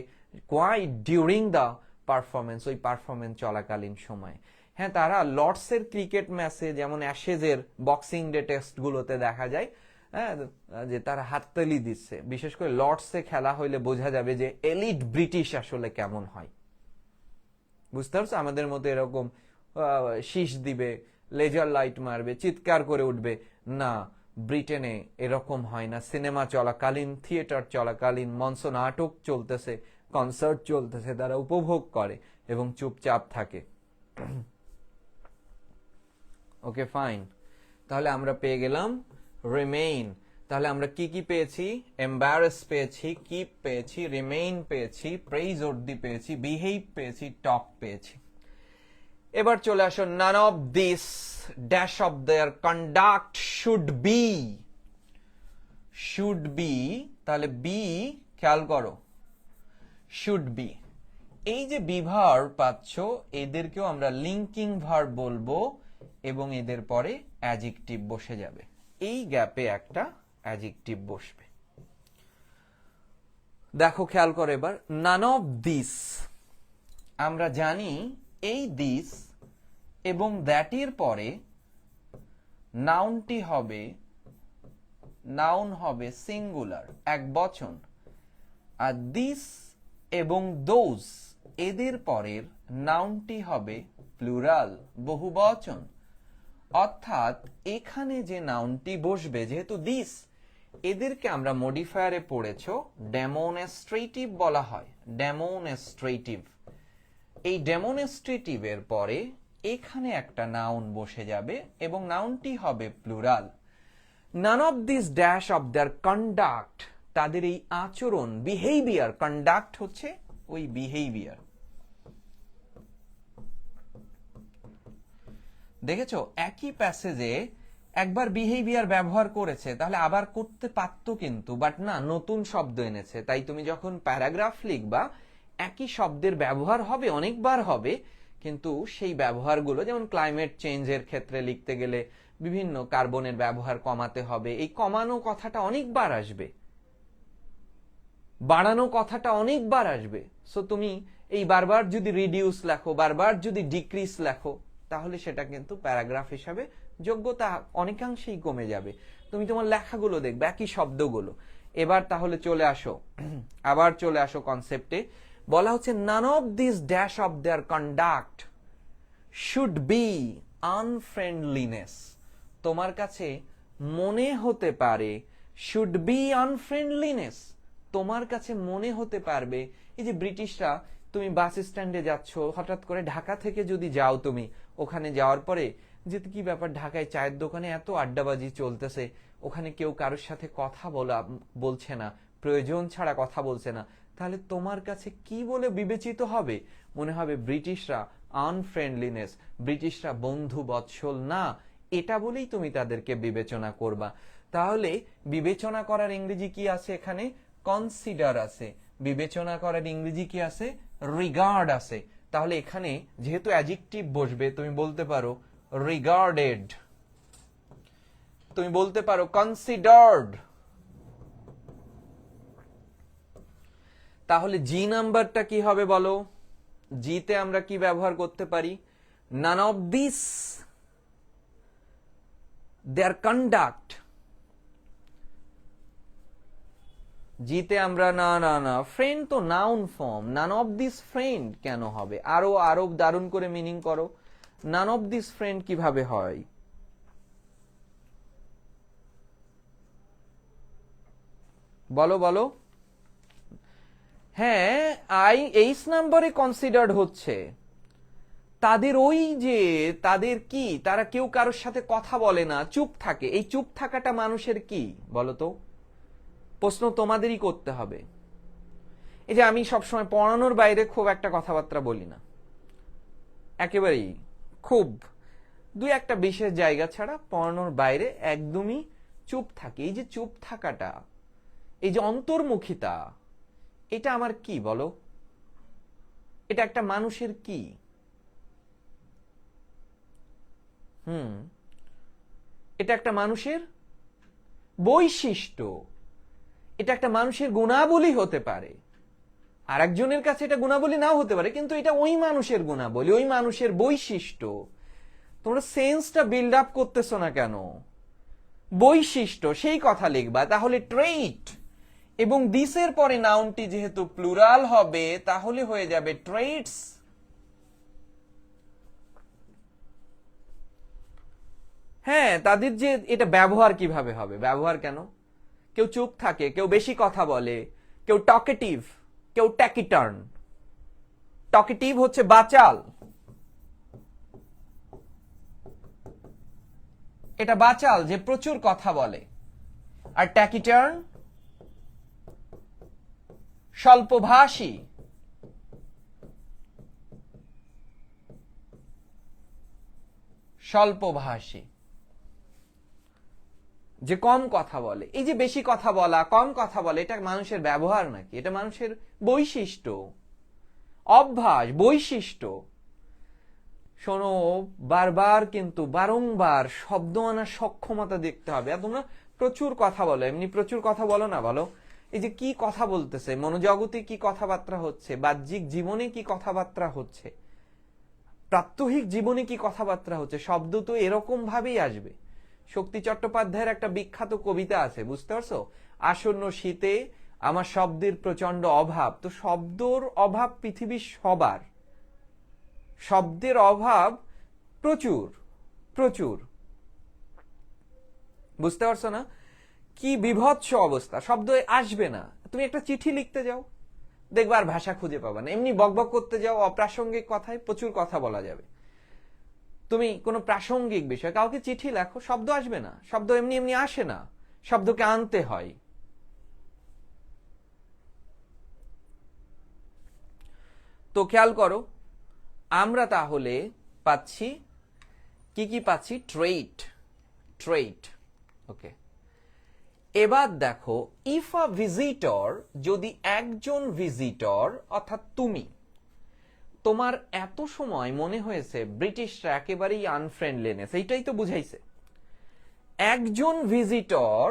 কোয়াইট ডিউরিং দ্য পারফরমেন্স, ওই পারফরমেন্স চলাকালীন সময়। হ্যাঁ, তারা লর্ডসের ক্রিকেট ম্যাচে, যেমন অ্যাশেজের বক্সিং ডে টেস্ট গুলোতে দেখা যায়, হ্যাঁ, যে তারা হাততালি দিচ্ছে। বিশেষ করে লর্ডসে খেলা হইলে বোঝা যাবে যে এলিট ব্রিটিশ আসলে কেমন হয়। বুঝতে পারছো? আমাদের মতো এরকম শীষ দিবে, লেজার লাইট মারবে, চিৎকার করে উঠবে না, ব্রিটেনে এরকম হয় না। সিনেমা চলাকালীন, থিয়েটার চলাকালীন, মঞ্চ নাটক চলতেছে, কনসার্ট চলতেছে, তারা উপভোগ করে এবং চুপচাপ থাকে। ওকে ফাইন, তাহলে আমরা পেয়ে গেলাম রিমেইন। তাহলে আমরা কি কি পেয়েছি? এম্বারেস পেয়েছি, কিপ পেয়েছি, রিমেইন পেয়েছি, প্রেইজ অর্দি পেয়েছি, বিহেভ পেয়েছি, টক পেয়েছি। এবার চলে আসো, নান of this dash of their conduct should B. Should be, তাহলে বি খেয়াল করো, শুড বি। এই যে বি ভার্ব পাচ্ছ, এদেরকেও আমরা লিঙ্কিং ভার্ব বলবো এবং এদের পরে অ্যাডজেক্টিভ বসে যাবে। এই গ্যাপে একটা অ্যাডজেক্টিভ বসবে। দেখো খেয়াল করে এবার, নান অফ দিস। আমরা জানি এই দিস এবং দ্যাটের পরে নাউনটি হবে, নাউন হবে সিঙ্গুলার, এক বচন। আর দিস এবং দোজ, এদের পরের নাউনটি হবে প্লুরাল, বহু বচন। অর্থাৎ এখানে যে নাউনটি বসবে, যেহেতু দিস, এদেরকে আমরা মডিফায়ারে পড়েছো ডেমনস্ট্রেটিভ বলা হয়, ডেমনস্ট্রেটিভ। এই ডেমনস্ট্রেটিভের পরে এখানে একটা নাউন বসে যাবে এবং নাউনটি হবে plural. Naan of this dash of their conduct, তাদের এই আচরণ, বিহেভিয়ার, কন্ডাক্ট হচ্ছে ওই বিহেভিয়ার। দেখেছো একই প্যাসেজে একবার বিহেভিয়ার ব্যবহার করেছে, তাহলে আবার করতে পারতো কিন্তু, বাট না, নতুন শব্দ এনেছে। তাই তুমি যখন প্যারাগ্রাফ লিখবা, একই শব্দের ব্যবহার হবে, অনেকবার হবে, কিন্তু সেই ব্যবহারগুলো, যেমন ক্লাইমেট চেঞ্জের ক্ষেত্রে লিখতে গেলে বিভিন্ন কার্বনের ব্যবহার কমাতে হবে, এই কমানো কথাটা অনেকবার আসবে, বাড়ানো কথাটা অনেকবার আসবে। সো তুমি এই বারবার যদি রিডিউস লেখো, বারবার যদি ডিক্রিজ লেখো, তাহলে সেটা কিন্তু প্যারাগ্রাফ হিসাবে যোগ্যতা অনেকাংশেই কমে যাবে। তুমি তোমার লেখাগুলো দেখবে একই শব্দগুলো। এবার তাহলে চলে আসো, আবার চলে আসো কনসেপ্টে। বলা হচ্ছে none of this dash of their conduct should be unfriendliness. তোমার কাছে মনে হতে পারে, শুড বি আনফ্রেন্ডলিনেস, তোমার কাছে মনে হতে পারবে। এই যে ব্রিটিশরা, তুমি বাস স্ট্যান্ডে যাচ্ছ, হঠাৎ করে ঢাকা থেকে যদি যাও, তুমি ওখানে যাওয়ার পরে যে কি ব্যাপার, ঢাকায় চায়ের দোকানে এত আড্ডাবাজি চলতেছে, ওখানে কেউ কারোর সাথে কথা বলছে না, প্রয়োজন ছাড়া কথা বলছে না, তাহলে তোমার কাছে কি বলে বিবেচিত হবে? মনে হবে ব্রিটিশরা আনফ্রেন্ডলিনেস, ব্রিটিশরা বন্ধু বৎসল না, এটা বলেই তুমি তাদেরকে বিবেচনা করবা। তাহলে বিবেচনা করার ইংরেজি কি আছে এখানে? কনসিডার আছে। বিবেচনা করার ইংরেজি কি আছে? রিগার্ড আছে। তাহলে এখানে যেহেতু অ্যাডজেক্টিভ বসবে, তুমি বলতে পারো রিগার্ডেড, তুমি বলতে পারো কনসিডার্ড। তাহলে জি নাম্বারটা কি হবে বলো? জিতে আমরা কি ব্যবহার করতে পারি? None of this their conduct. জিতে আমরা না না না, ফ্রেন্ড তো noun form, none of this friend কেন হবে? আরো আরো দারুণ করে মিনিং করো। নান অফ দিস ফ্রেন্ড কিভাবে হয়? বলো বলো। হ্যাঁ, এইচ নাম্বারে কনসিডার্ড হচ্ছে। তাদের ওই যে, তাদের কি, তারা কেউ কারোর সাথে কথা বলে না, চুপ থাকে। এই চুপ থাকাটা মানুষের কি বলো তো? প্রশ্ন তোমাদেরই করতে হবে। এই যে আমি সবসময় পড়ানোর বাইরে খুব একটা কথাবার্তা বলি না, একেবারেই, খুব দুই একটা বিশেষ জায়গা ছাড়া পড়ানোর বাইরে একদমই চুপ থাকে। এই যে চুপ থাকাটা, এই যে অন্তর্মুখিতা, এটা আমার কি বলো? এটা একটা মানুষের কি? এটা একটা মানুষের বৈশিষ্ট্য, এটা একটা মানুষের গুণাবলী হতে পারে। আর একজনের কাছে এটা গুণাবলী নাও হতে পারে, কিন্তু এটা ওই মানুষের গুণাবলী, ওই মানুষের বৈশিষ্ট্য। তোমরা সেন্সটা বিল্ড আপ করতেছো না কেন? বৈশিষ্ট্য, সেই কথা লিখবা। তাহলে ট্রেইট, এবং দিসের পরে নাউনটি যেহেতু প্লুরাল হবে, তাহলে হয়ে যাবে ট্রেইটস। হ্যাঁ, তাদের যে এটা ব্যবহার কিভাবে হবে? ব্যবহার কেন? কেউ চুপ থাকে, কেউ বেশি কথা বলে, কেউ টকেটিভ, কেউ ট্যাকিটার্ন। টকেটিভ হচ্ছে বাচাল, এটা বাচাল যে প্রচুর কথা বলে। আর ট্যাকিটার্ন স্বল্পভাষী। স্বল্পভাষী। যে কম কথা বলে, এই যে বেশি কথা বলা, কম কথা বলে, এটা মানুষের ব্যবহার নাকি? এটা মানুষের বৈশিষ্ট্য, অভ্যাস, বৈশিষ্ট্য। শোনো, বারবার কিন্তু বারংবার শব্দ আনার সক্ষমতা দেখতে হবে। আর তোমরা প্রচুর কথা বলো, এমনি প্রচুর কথা বলো না, বলো এই যে কি কথা বলতেছে, মনোজগতে কি কথাবার্তা হচ্ছে, বাহ্যিক জীবনে কি কথাবার্তা হচ্ছে, প্রাত্যহিক জীবনে কি কথাবার্তা হচ্ছে, শব্দ তো এরকম ভাবেই আসবে। শক্তি চট্টোপাধ্যায়ের একটা বিখ্যাত কবিতা আছে, বুঝতে পারছো? আসন্ন শীতে আমার শব্দের প্রচন্ড অভাব। তো শব্দর অভাব পৃথিবীর সবার, শব্দের অভাব প্রচুর প্রচুর, বুঝতে পারছো না? কি বিভৎস অবস্থা, শব্দ আসবে না। তুমি একটা চিঠি লিখতে যাও, দেখবা আর ভাষা খুঁজে পাবা না। এমনি বকবক করতে যাও, অপ্রাসঙ্গিক কথায় প্রচুর কথা বলা যাবে। তুমি কোনো প্রাসঙ্গিক বিষয় কাউকে চিঠি লেখো, শব্দ আসবে না। শব্দ এমনি এমনি আসে না, শব্দকে আনতে হয়। তো খেয়াল করো, আমরা তাহলে পাচ্ছি কি কি পাচ্ছি? ট্রেট, ট্রেট। ওকে, এবার দেখো, ইফ আ ভিজিটর, যদি একজন ভিজিটর অর্থাৎ তুমি, তোমার এত সময় মনে হয়েছে ব্রিটিশরা একেবারেই আনফ্রেন্ডলিনেস, এইটাই তো বুঝাইছে। একজন ভিজিটর,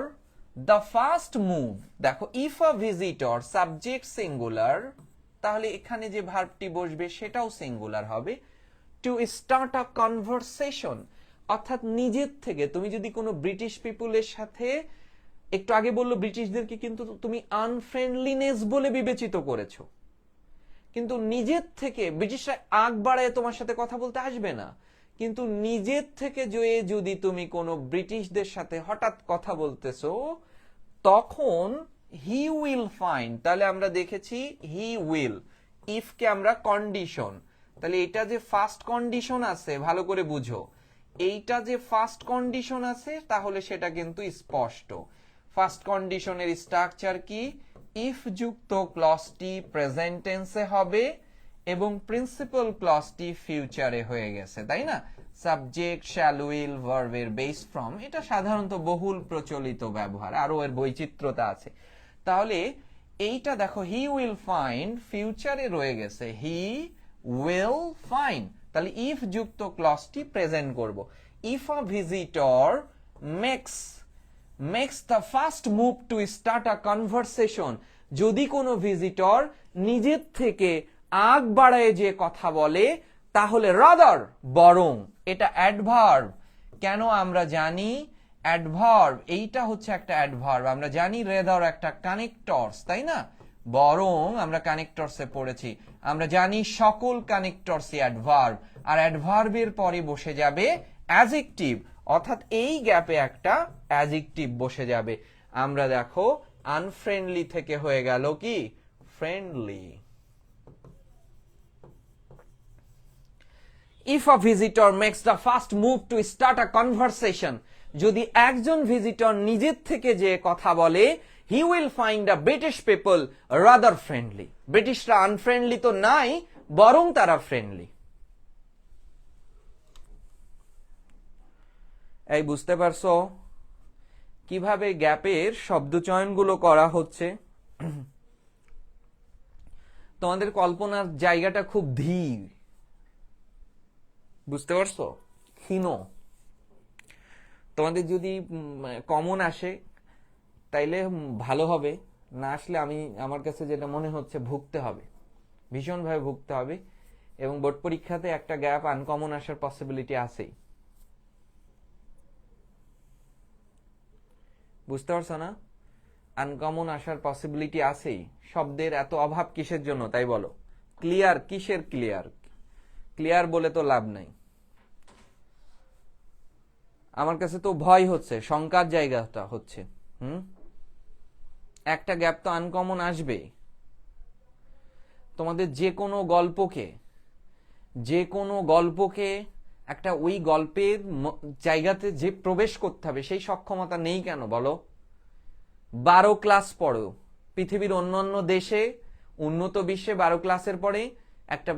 দ্য ফার্স্ট মুভ, দেখো if a visitor subject singular, তাহলে এখানে যে ভার্বটি বসবে সেটাও সিঙ্গুলার হবে। টু স্টার্ট আ কনভারসেশন, অর্থাৎ নিজের থেকে তুমি যদি কোনো ব্রিটিশ পিপুলের সাথে, একটু আগে বললো ব্রিটিশদেরকে কিন্তু তুমি আনফ্রেন্ডলিনেস বলে বিবেচিত করেছো, কিন্তু নিজের থেকে ব্রিটিশরা আগ বাড়ায় তোমার সাথে কথা বলতে আসবে না। কিন্তু নিজের থেকে যদি তুমি কোনো ব্রিটিশদের সাথে হঠাৎ কথা বলতেছো, তখন হি উইল ফাইন্ড, তাহলে আমরা দেখেছি হি উইল, ইফকে আমরা কন্ডিশন, তাহলে এটা যে ফার্স্ট কন্ডিশন আছে ভালো করে বুঝো, এইটা যে ফার্স্ট কন্ডিশন আছে তাহলে সেটা কিন্তু স্পষ্ট। ফার্স্ট কন্ডিশনের স্ট্রাকচার কি? ইফ যুক্ত ক্লজটি প্রেজেন্ট টেন্সে হবে এবং প্রিন্সিপাল ক্লজটি ফিউচারে হয়ে গেছে, তাই না? সাবজেক্ট শ্যাল উইল ভার্বের বেস ফ্রম, এটা সাধারণত বহুল প্রচলিত ব্যবহার, আরো এর বৈচিত্র্যতা আছে। তাহলে এইটা দেখো, হি উইল ফাইন্ড ফিউচারে রয়ে গেছে, হি উইল ফাইন্ড, তাহলে ইফ যুক্ত ক্লজটি প্রেজেন্ট করব। If a visitor makes the first move to start a conversation, যদি কোনো ভিজিটর নিজের থেকে আগ বাড়ায় যে কথা বলে, তাহলে রাদার, বরং, এটা অ্যাডভার্ব। কেন আমরা জানি অ্যাডভার্ব, এইটা হচ্ছে একটা অ্যাডভার্ব। আমরা জানি রেদার একটা কানেক্টরস, তাই না? বরং আমরা কানেক্টরসে পড়েছি, আমরা জানি সকল কানেক্টরসই অ্যাডভার্ব, আর অ্যাডভার্বের পরে বসে যাবে অ্যাডজেক্টিভ, অর্থাৎ এই গ্যাপে একটা অ্যাডজেক্টিভ বসে যাবে। আমরা দেখো আনফ্রেন্ডলি থেকে হয়ে গেল কি friendly. If a visitor makes the first move to start a conversation, যদি একজন ভিজিটর নিজের থেকে যে কথা বলে, he will find the British people rather friendly, ব্রিটিশরা আনফ্রেন্ডলি তো নাই, বরং তারা ফ্রেন্ডলি। এই বুঝতে পারছো কিভাবে গ্যাপের শব্দচয়নগুলো করা হচ্ছে? তোমাদের কল্পনার জায়গাটা খুব ধীর, বুঝতে পারছো? ক্ষীণ। তোমাদের যদি কমন আসে তাইলে ভালো হবে, না আসলে আমার কাছে যেটা মনে হচ্ছে ভুগতে হবে, ভীষণভাবে ভুগতে হবে। এবং বোর্ড পরীক্ষাতে একটা গ্যাপ আনকমন আসার পসিবিলিটি আছেই, বুঝতে পারছো না? আনকমন আসার পসিবিলিটি আছেই। শব্দের এত অভাব কিসের জন্য তাই বলো? ক্লিয়ার, কিসের ক্লিয়ার? ক্লিয়ার বলে তো লাভ নাই। আমার কাছে তো ভয় হচ্ছে, শঙ্কার জায়গাটা হচ্ছে। একটা গ্যাপ তো আনকমন আসবে। তোমাদের যে কোনো গল্পকে একটা ওই গল্পের জায়গাতে যে প্রবেশ করতে হবে সেই সক্ষমতা নেই কেন বলো? 12 ক্লাস পড়ো, পৃথিবীর অন্যান্য দেশে উন্নত বিশ্বে 12 ক্লাসের পরে একটা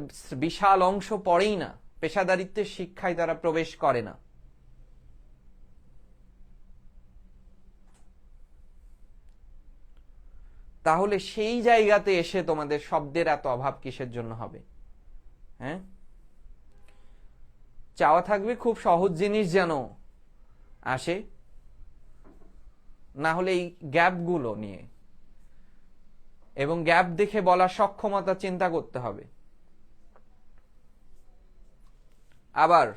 বিশাল অংশ পড়েই না, পেশাদারিত্বের শিক্ষায় তারা প্রবেশ করে না। তাহলে সেই জায়গাতে এসে তোমাদের শব্দের এত অভাব কিসের জন্য হবে? হ্যাঁ, চাওয়া থাকবে খুব সহজ জিনিস যেন আসে, না হলে এই গ্যাপগুলো নিয়ে এবং গ্যাপ দেখে বলার সক্ষমতা চিন্তা করতে হবে। আবার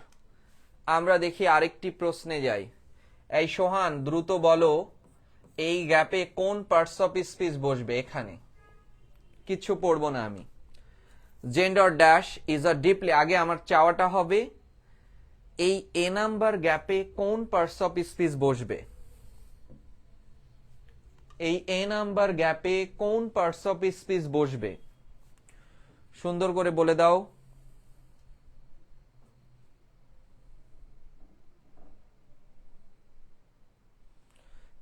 আমরা দেখি আরেকটি প্রশ্নে যাই। এই সোহান, দ্রুত বলো এই গ্যাপে কোন পার্টস অফ স্পিচ বসবে? এখানে কিছু পড়বো না আমি। Gender dash is a deeply, আগে আমার চাওয়াটা হবে এই এ নাম্বার গ্যাপে কোন পার্টস অফ স্পিচ বসবে? এই এ নাম্বার গ্যাপে কোন পার্টস অফ স্পিচ বসবে? সুন্দর করে বলে দাও।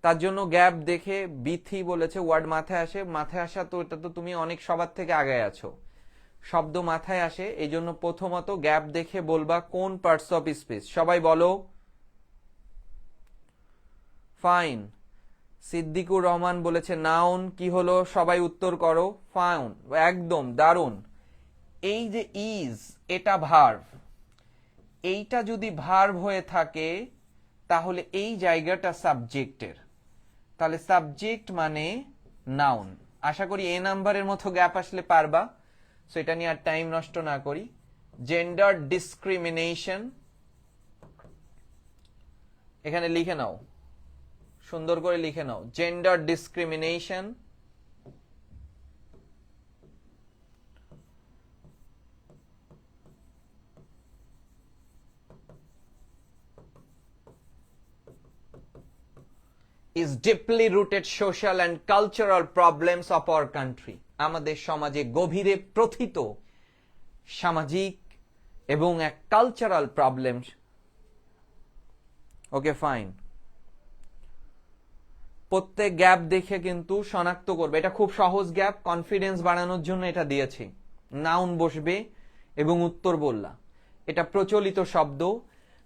তার জন্য গ্যাপ দেখে বিথি বলেছে ওয়ার্ড মাথায় আসে। মাথায় আসা তো এটা তো তুমি অনেক সবার থেকে আগে আছো, শব্দ মাথায় আসে, এই জন্য প্রথমত গ্যাপ দেখে বলবা কোন পার্টস অফ স্পিচ। সবাই বলো। ফাইন। সিদ্দিকুর রহমান বলেছে নাউন। কি হলো? সবাই উত্তর করো। ফাউন, একদম দারুণ। এই যে ইজ, এটা ভার্ব। এইটা যদি ভার্ব হয়ে থাকে তাহলে এই জায়গাটা সাবজেক্টের, তাহলে সাবজেক্ট মানে নাউন। আশা করি এ নাম্বারের মতো গ্যাপ আসলে পারবা, সো এটা নিয়ে আর টাইম নষ্ট না করি। জেন্ডার ডিসক্রিমিনেশন এখানে লিখে নাও, সুন্দর করে লিখে নাও। Gender discrimination is deeply rooted social and cultural problems of our country. আমাদের সমাজে গভীরে প্রথিত সামাজিক এবং এক কালচারাল প্রবলেম। Okay fine. প্রত্যেক গ্যাপ দেখে কিন্তু শনাক্ত করবে। এটা খুব সহজ গ্যাপ, কনফিডেন্স বাড়ানোর জন্য এটা দিয়েছি। নাউন বসবে এবং উত্তর বললা। এটা প্রচলিত শব্দ।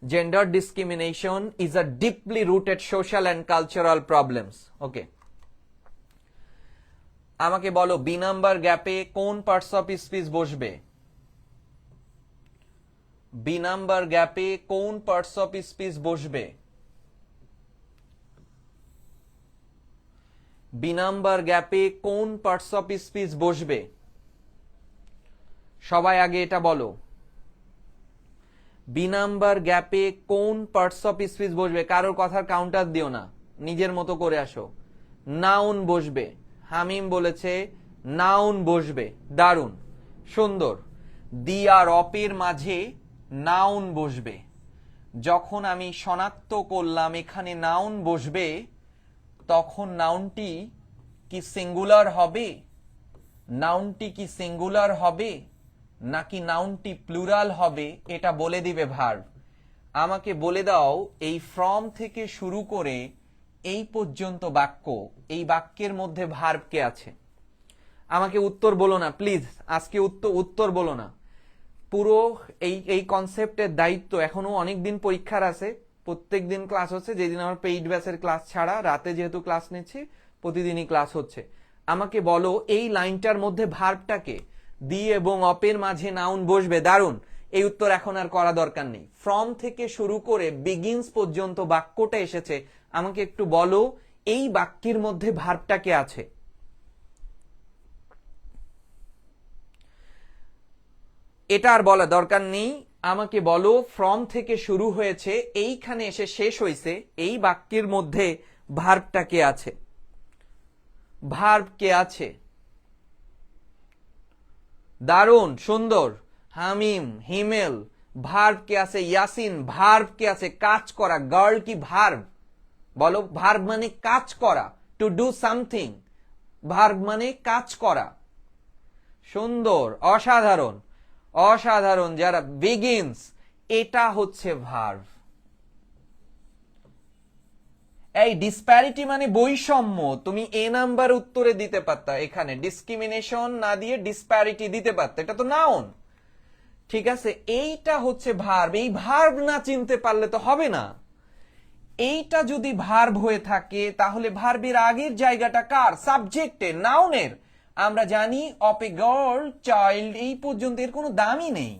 Gender discrimination is a deeply rooted social and cultural problems. ওকে, আমাকে বলো বি নাম্বার গ্যাপে কোন পার্টস অফ স্পিচ বসবে? বি নাম্বার গ্যাপে কোন পার্টস অফ স্পিচ বসবে? বি নাম্বার গ্যাপে কোন পার্টস অফ স্পিচ বসবে? সবাই আগে এটা বলো। বি নাম্বার গ্যাপে কোন পার্টস অফ স্পিচ বসবে? কারোর কথার কাউন্টার দিও না, নিজের মতো করে আসো। নাউন বসবে। হামিম বলেছে নাউন বসবে। দারুণ, সুন্দর। দি আর অপের মাঝে নাউন বসবে। যখন আমি শনাক্ত করলাম এখানে নাউন বসবে, তখন নাউনটি কি সিঙ্গুলার হবে? নাউনটি কি সিঙ্গুলার হবে নাকি নাউনটি প্লুরাল হবে? এটা বলে দিবে ভার্ব। আমাকে বলে দাও এই ফ্রম থেকে শুরু করে এই পর্যন্ত বাক্য, এই বাক্যের মধ্যে ভার্ব কে আছে? আমাকে উত্তর বলো না প্লিজ, আজকে উত্তর বলো না। পুরো এই কনসেপ্টের দায়িত্ব, এখনো অনেক দিন পরীক্ষার আছে, প্রত্যেক দিন ক্লাস হচ্ছে। যেদিন আমার পেইড ব্যাচের ক্লাস ছাড়া, রাতে যেহেতু ক্লাস নিচ্ছি প্রতিদিনই ক্লাস হচ্ছে। আমাকে বলো এই লাইনটার মধ্যে ভার্বটাকে দি এবং অপের মাঝে নাউন বসবে। দারুণ, এই উত্তর এখন আর করা দরকার নেই। ফ্রম থেকে শুরু করে বিগিনস পর্যন্ত বাক্যটা এসেছে, আমাকে একটু বলো এই বাক্যের মধ্যে ভার্বটাকে আছে? এটা আর বলা দরকার নেই। আমাকে বলো ফ্রম থেকে শুরু হয়েছে, এইখানে এসে শেষ হয়েছে, এই বাক্যের মধ্যে ভার্বটা কে আছে? ভার্ব কে আছে? দারুণ, সুন্দর। হামিম, হিমেল, ভার্ব কে আছে? ইয়াসিন, ভার্ব কে আছে? কাজ করা। গার্ল কি ভার্ব? বলো। ভার্ব মানে কাজ করা, টু ডু সামথিং। ভার্ব মানে কাজ করা। সুন্দর, অসাধারণ, অসাধারণ। যারা বিগিনস, এটা হচ্ছে ভার্ব। এই ডিসপ্যারিটি মানে বৈষম্য, তুমি এ নাম্বার উত্তরে দিতে পারতা, এখানে ডিসক্রিমিনেশন না দিয়ে ডিসপ্যারিটি দিতে পারতা, এটা তো নাউন। ঠিক আছে, এইটা হচ্ছে ভার্ব। এই ভার্ব না চিনতে পারলে তো হবে না। এইটা যদি ভার্ব হয়ে থাকে তাহলে ভার্বের আগের জায়গাটা কার? সাবজেক্টের, নাউনের। আমরা জানি অফ এ গার্ল চাইল্ড, এই পর্যন্ত এর কোনো দামই নেই।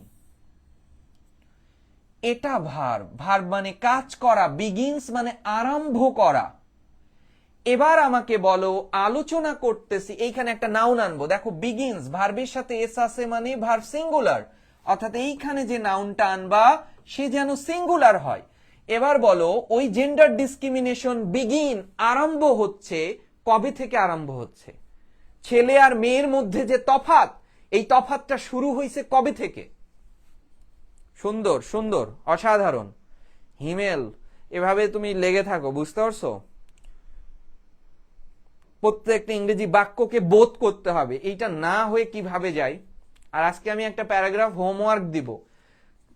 এটা ভার্ব, ভার্ব মানে কাজ করা, বিগিনস মানে আরম্ভ করা। এবার আমাকে বলো, আলোচনা করতেছি, এইখানে একটা নাউন আনবো। দেখো বিগিনস ভার্বের সাথে এস আছে মানে ভার্ব সিঙ্গুলার, অর্থাৎ এইখানে যে নাউনটা আনবা সে যেন সিঙ্গুলার হয়। এবার বলো, ওই জেন্ডার ডিসক্রিমিনেশন বিগিন আরম্ভ হচ্ছে কবে থেকে আরম্ভ হচ্ছে? ছেলে আর মেয়ের মধ্যে যে তফাৎ, এই তফাৎটা শুরু হয়েছে কবে থেকে? সুন্দর সুন্দর, অসাধারণ। হিমেল, এভাবে তুমি লেগে থাকো, বুঝতে পারছো? প্রত্যেকটা ইংরেজি বাক্যকে বোধ করতে হবে, এইটা না হয়ে কিভাবে যায়। আর আজকে আমি একটা প্যারাগ্রাফ হোমওয়ার্ক দিব,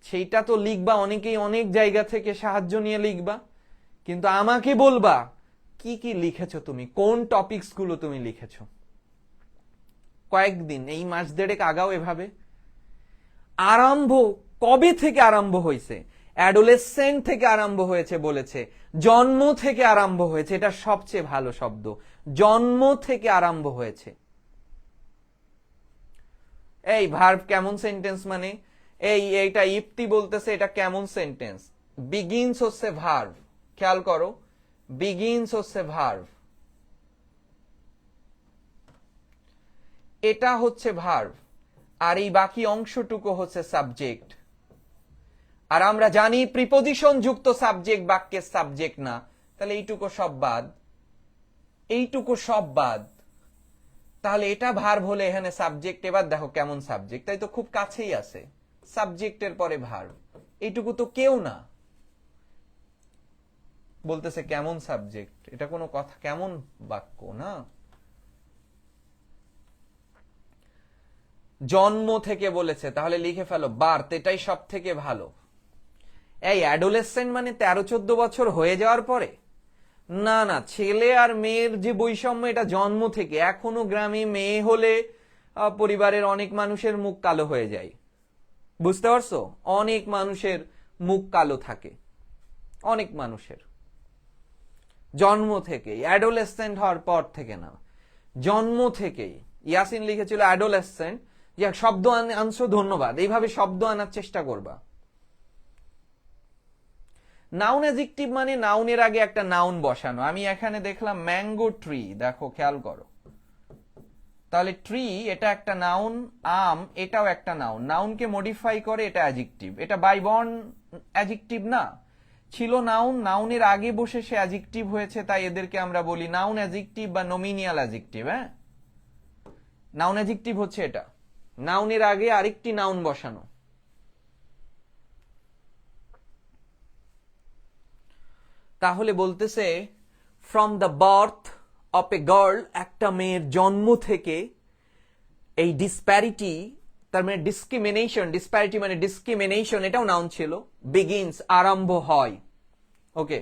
সেইটা তো লিখবা, অনেকেই অনেক জায়গা থেকে সাহায্য নিয়ে লিখবা, কিন্তু আমাকে বলবা কি কি লিখেছো তুমি, কোন টপিকস গুলো তুমি লিখেছো। কয়েকদিন, এই মাস দেড়েক আগাও এভাবে। আরম্ভ কবে থেকে আরম্ভ হয়েছে? অ্যাডোলেসেন্ট থেকে আরম্ভ হয়েছে বলেছে, জন্ম থেকে আরম্ভ হয়েছে, এটা সবচেয়ে ভালো শব্দ, জন্ম থেকে আরম্ভ হয়েছে। এই ভার্ব কেমন সেন্টেন্স মানে, এইটা ইফতি বলতেছে, এটা কেমন সেন্টেন্স? বিগিনস হচ্ছে ভার্ব, খেয়াল করো, বিগিনস হচ্ছে ভার্ব, এটা হচ্ছে ভার্ব, আর এই বাকি অংশটুকু হচ্ছে সাবজেক্ট। আর আমরা জানি প্রিপোজিশন যুক্ত সাবজেক্ট বাক্যের সাবজেক্ট না, তাহলে এইটুকু সব বাদ, এইটুকু সব বাদ। তাহলে এটা ভার্ব হলে এখানে সাবজেক্ট। এবার দেখো কেমন সাবজেক্ট, তাই তো খুব কাছেই আছে, সাবজেক্টের পরে ভার্ব, এইটুকু তো কেউ না। বলতেছে কেমন সাবজেক্ট, এটা কোনো কথা, কেমন বাক্য না। জন্ম থেকে বলেছে, তাহলে লিখে ফেলো বার্থ, এটাই সব থেকে ভালো। এই অ্যাডোলেসেন্ট মানে 13-14 বছর হয়ে যাওয়ার পরে না, না, ছেলে আর মেয়ের যে বৈষম্য, এটা জন্ম থেকে। এখনো গ্রামে মেয়ে হলে পরিবারের অনেক মানুষের মুখ কালো হয়ে যায়, বুঝতে পারছো? অনেক মানুষের মুখ কালো থাকে, অনেক মানুষের, জন্ম থেকেই, অ্যাডোলেসেন্ট হওয়ার পর থেকে না, জন্ম থেকেই। ইয়াসিন লিখেছিল অ্যাডোলেসেন্ট, যে শব্দ আনছো, ধন্যবাদ। এইভাবে শব্দ আনার চেষ্টা করবা। নাউন অ্যাডজেক্টিভ মানে নাউনের আগে একটা নাউন বসানো। আমি এখানে দেখলাম ম্যাঙ্গো ট্রি, দেখো খেয়াল করো, তাহলে ট্রি এটা একটা নাউন, আম এটাও একটা নাউন, নাউনকে মডিফাই করে এটা অ্যাডজেক্টিভ। এটা বাই বর্ন অ্যাডজেক্টিভ না, ছিল নাউন, নাউনের আগে বসে সে অ্যাডজেক্টিভ হয়েছে, তাই এদেরকে আমরা বলি নাউন অ্যাডজেক্টিভ বা নমিনিয়াল অ্যাডজেক্টিভ। হ্যাঁ, নাউন অ্যাডজেক্টিভ হচ্ছে এটা, নাউনের আগে আরেকটি নাউন বসানো। তাহলে বলতেছে from the birth of a girl, একটা মেয়ের জন্ম থেকে, এই ডিসপ্যারিটি তার মানে ডিসক্রিমিনেশন, ডিসপ্যারিটি মানে ডিসক্রিমিনেশন, এটাও নাউন ছিল, বিগিনস আরম্ভ হয়। ওকে,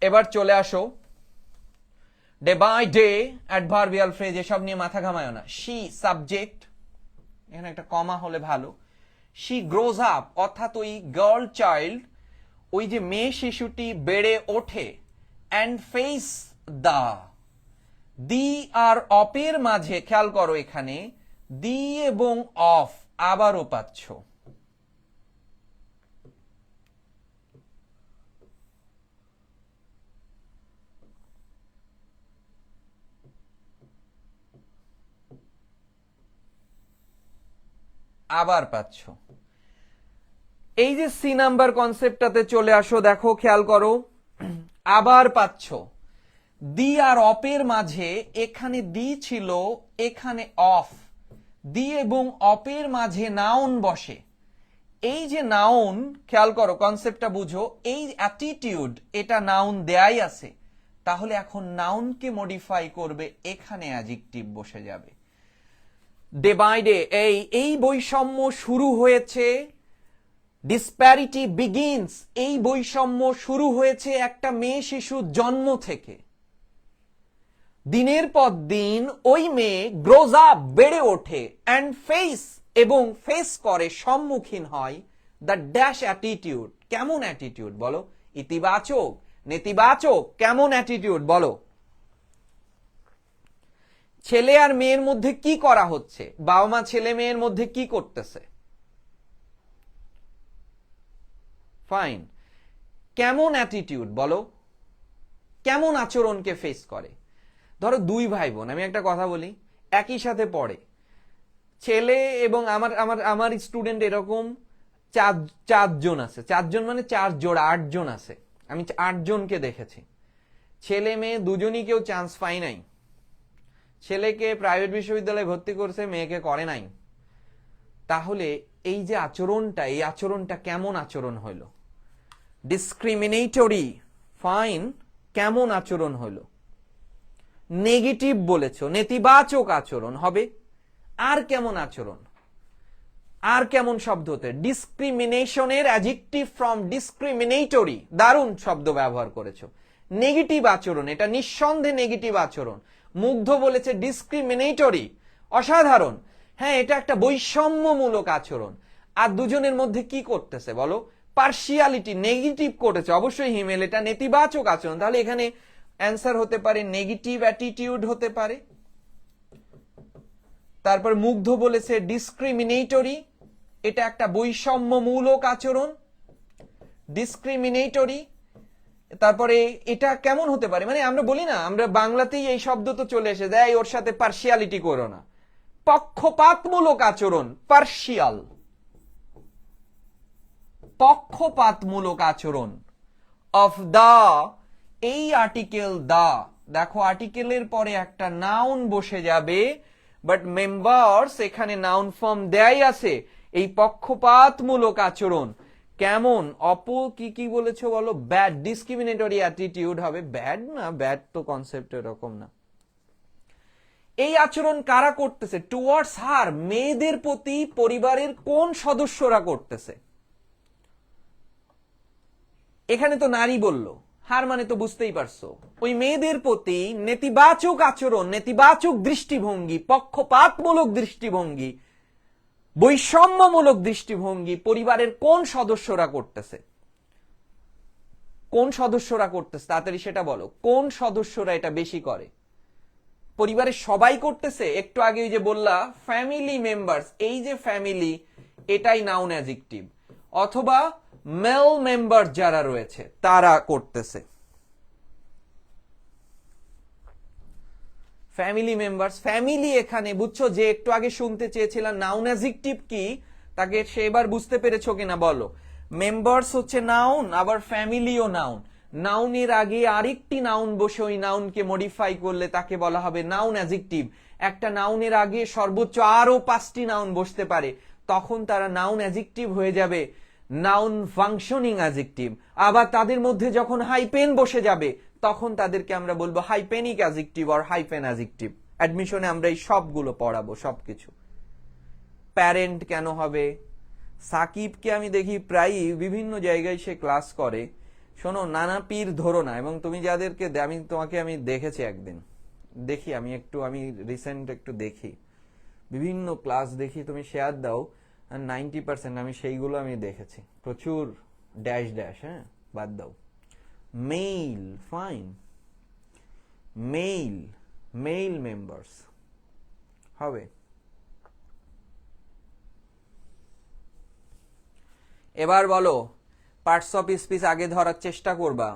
এবার চলে আসো day by day, adverbial phrase, এসব নিয়ে মাথা ঘামায় না। শি সাবজেক্ট, এখানে একটা কমা হলে ভালো। শি গ্রোজ আপ, অর্থাৎ ওই গার্ল চাইল্ড, ওই যে মেয়ে শিশুটি বেড়ে ওঠে। অ্যান্ড ফেস দা, দি আর অপের মাঝে, খেয়াল করো এখানে দি এবং অফ আবারও পাচ্ছ, আবার পাচ্ছ। এই যে সি নাম্বার কনসেপ্টটাতে চলে আসো, দেখো খেয়াল করো, আবার পাচ্ছ দি আর অপের মাঝে, এখানে দি ছিল, এখানে অফ, দি এবং অপের মাঝে নাউন বসে। এই যে নাউন, খেয়াল করো কনসেপ্টটা বুঝো, এই অ্যাটিটিউড এটা নাউন দেয়াই আছে, তাহলে এখন নাউনকে মডিফাই করবে, এখানে অ্যাডজেক্টিভ বসে যাবে। ডে বাই ডে, এই বৈষম্য শুরু হয়েছে, ডিসপ্যারিটি বিগিনস, এই বৈষম্য শুরু হয়েছে একটা মেয়ে শিশুর জন্ম থেকে। দিনের পর দিন ওই মেয়ে গ্রোজ আপ, বেড়ে ওঠে, অ্যান্ড ফেস এবং ফেস করে, সম্মুখীন হয়, দ্য ড্যাশ অ্যাটিটিউড, কেমন অ্যাটিটিউড বলো, ইতিবাচক, নেতিবাচক, কেমন অ্যাটিটিউড বলো। ছেলে আর মেয়ের মধ্যে কি করা হচ্ছে, বাবা মা ছেলে মেয়ের মধ্যে কি করতেছে? ফাইন। কেমন অ্যাটিটিউড বলো, কেমন আচরণকে ফেস করে? ধরো দুই ভাই বোন, আমি একটা কথা বলি, একই সাথে পড়ে, ছেলে এবং আমার আমার আমার স্টুডেন্ট এরকম চারজন আছে, চারজন মানে 4 জোড়া, 8 জন আছে, আমি 8 জনকে দেখেছি। ছেলে মেয়ে দুজনই কেউ চান্স পাই নাই। ছেলেকে প্রাইভেট বিশ্ববিদ্যালয়ে ভর্তি করছে, মেয়েকে করে নাই। তাহলে এই যে আচরণটা, এই আচরণটা কেমন আচরণ হইল? ডিসক্রিমিনেটরি। ফাইন, কেমন আচরণ হইল? নেগেটিভ বলেছো, নেতিবাচক আচরণ হবে। আর কেমন আচরণ, আর কেমন শব্দ হতে? ডিসক্রিমিনেশনের অ্যাডজেক্টিভ ফ্রম ডিসক্রিমিনেটরি, দারুণ শব্দ ব্যবহার করেছো। নেগেটিভ আচরণ, এটা নিঃসন্দেহে নেগেটিভ আচরণ। মুগ্ধ বলেছে ডিসক্রিমিনেটরি, অসাধারণ। হ্যাঁ, এটা একটা বৈষম্যমূলক আচরণ। আর দুজনের মধ্যে কি করতেছে বলো? পার্শিয়ালিটি, নেগেটিভ করেছে। অবশ্যই হিমেল, এটা নেতিবাচক আচরণ। তাহলে এখানে অ্যান্সার হতে পারে নেগেটিভ অ্যাটিটিউড হতে পারে। তারপর মুগ্ধ বলেছে ডিসক্রিমিনেটরি, এটা একটা বৈষম্যমূলক আচরণ, ডিসক্রিমিনেটরি। তারপরে এটা কেমন হতে পারে, মানে আমরা বলি না, আমরা বাংলাতেই এই শব্দ তো চলে এসে দেয়, ওর সাথে পার্শিয়ালিটি করো না। পক্ষপাতমূলক আচরণ, পার্শিয়াল, পক্ষপাতমূলক আচরণ। অফ দা, এই আর্টিকেল দা, দেখো আর্টিকেলের পরে একটা নাউন বসে যাবে, বাট মেম্বার্স এখানে নাউন ফর্ম দেয়াই আছে। এই পক্ষপাতমূলক আচরণ কেমন? কি কি বলেছো বলো? ব্যাড, ডিসক্রিমিনেটরি অ্যাটিটিউড হবে। ব্যাড না, ব্যাড তো কনসেপ্ট এরকম না। এই আচরণ কারা করতেছে? টুয়ার্ডস হার, মেয়েদের প্রতি পরিবারের কোন সদস্যরা করতেছে? এখানে তো নারী বললো, হার মানে তো বুঝতেই পারছো, ওই মেয়েদের প্রতি নেতিবাচক আচরণ, নেতিবাচক দৃষ্টিভঙ্গি, পক্ষপাতমূলক দৃষ্টিভঙ্গি, বৈষম্যমূলক দৃষ্টিভঙ্গি পরিবারের কোন সদস্যরা করতেছে? কোন সদস্যরা করতেছে? তাড়াতাড়ি সেটা বলো, কোন সদস্যরা এটা বেশি করে? পরিবারের সবাই করতেছে? একটু আগে যে বললা ফ্যামিলি মেম্বার্স, এই যে ফ্যামিলি, এটাই নাউন অ্যাডজেক্টিভ। অথবা মেল মেম্বার যারা রয়েছে তারা করতেছে। ফ্যামিলি মেম্বার্স, ফ্যামিলি এখানে বুঝছো, যে একটু আগে শুনতে চেয়েছিলাম নাউন অ্যাডজেক্টিভ কি, তাকে সে এবার বুঝতে পেরেছো কিনা বলো? মেম্বার্স হচ্ছে নাউন, আবার ফ্যামিলিও নাউন। নাউনের আগে আরেকটি নাউন বসে ওই নাউনকে মডিফাই করলে তাকে বলা হবে নাউন অ্যাডজেক্টিভ। একটা নাউনের আগে সর্বোচ্চ আরো 5টি নাউন বসতে পারে, তখন তারা নাউন অ্যাডজেক্টিভ হয়ে যাবে, নাউন ফাংশনিং অ্যাডজেক্টিভ। আবার তাদের মধ্যে যখন হাইপেন বসে যাবে, তখন তাদেরকে আমরা বলবো হাইপেনিক অ্যাডজেক্টিভ আর হাইপেন অ্যাডজেক্টিভ। অ্যাডমিশনে আমরা এই সবগুলো পড়াবো, সবকিছু। প্যারেন্ট কেন হবে? সাকিবকে আমি দেখি প্রায়ই বিভিন্ন জায়গায় সে ক্লাস করে। শোনো, নানা পীর ধরো না, এবং তুমি যাদেরকে আমি দেখেছি একদিন, আমি রিসেন্ট একটু দেখি, বিভিন্ন ক্লাস দেখি, তুমি শেয়ার দাও, 90% আমি সেইগুলো আমি দেখেছি, প্রচুর ড্যাশ ড্যাশ। হ্যাঁ, বাদ দাও। মেইল, ফাইন, মেইল মেম্বার্স হবে। এবার বলো, পার্টস অফ স্পিচ আগে ধরার চেষ্টা করবা।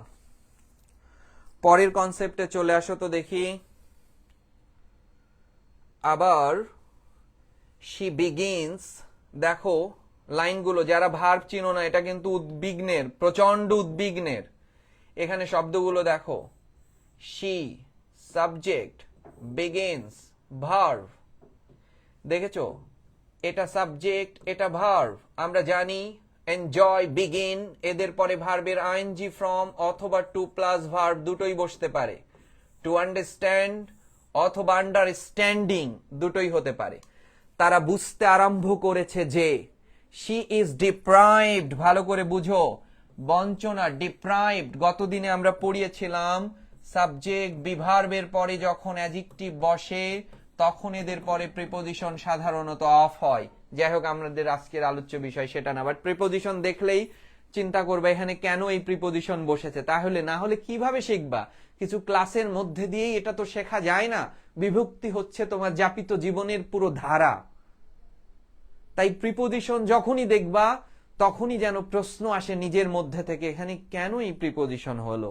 পরের কনসেপ্টে চলে আসো তো দেখি। আবার শি বিগিনস, দেখো লাইনগুলো, যারা ভার্ব চিনো না, এটা কিন্তু উদ্বিগ্নের, প্রচন্ড উদ্বিগ্নের। এখানে শব্দগুলো দেখো, শি সাবজেক্ট, বিগিনস ভার্ব, দেখেছো? এটা সাবজেক্ট, এটা ভার্ব। আমরা জানি এনজয়, বিগিন, এদের পরে ভার্বের আইএনজি ফর্ম অথবা টু প্লাস ভার্ব দুটোই বসতে পারে। টু আন্ডারস্ট্যান্ড অথবা আন্ডারস্ট্যান্ডিং দুটোই হতে পারে। তারা বুঝতে আরম্ভ করেছে যে শি ইজ ডিপ্রাইভড, ভালো করে বুঝো, বঞ্চনা, ডিপ্রাইভড। গতদিনে আমরা পড়িয়েছিলাম সাবজেক্ট বিভার্বের পরে যখন অ্যাডজেক্টিভ বসে তখন এদের পরে প্রিপোজিশন সাধারণত অফ হয়। যাই হোক, আমাদের আজকের আলোচ্য বিষয় সেটা না, বাট প্রিপোজিশন দেখলেই চিন্তা করবে এখানে কেন এই প্রিপোজিশন বসেছে, তাহলে না হলে কিভাবে শিখবা? কিছু ক্লাসের মধ্যে দিয়েই এটা তো শেখা যায় না। বিভক্তি হচ্ছে তোমার যাপিত জীবনের পুরো ধারা। তাই প্রিপোজিশন যখনই দেখবা তখনই যেন প্রশ্ন আসে নিজের মধ্যে থেকে, এখানে কেন এই প্রিপোজিশন হলো।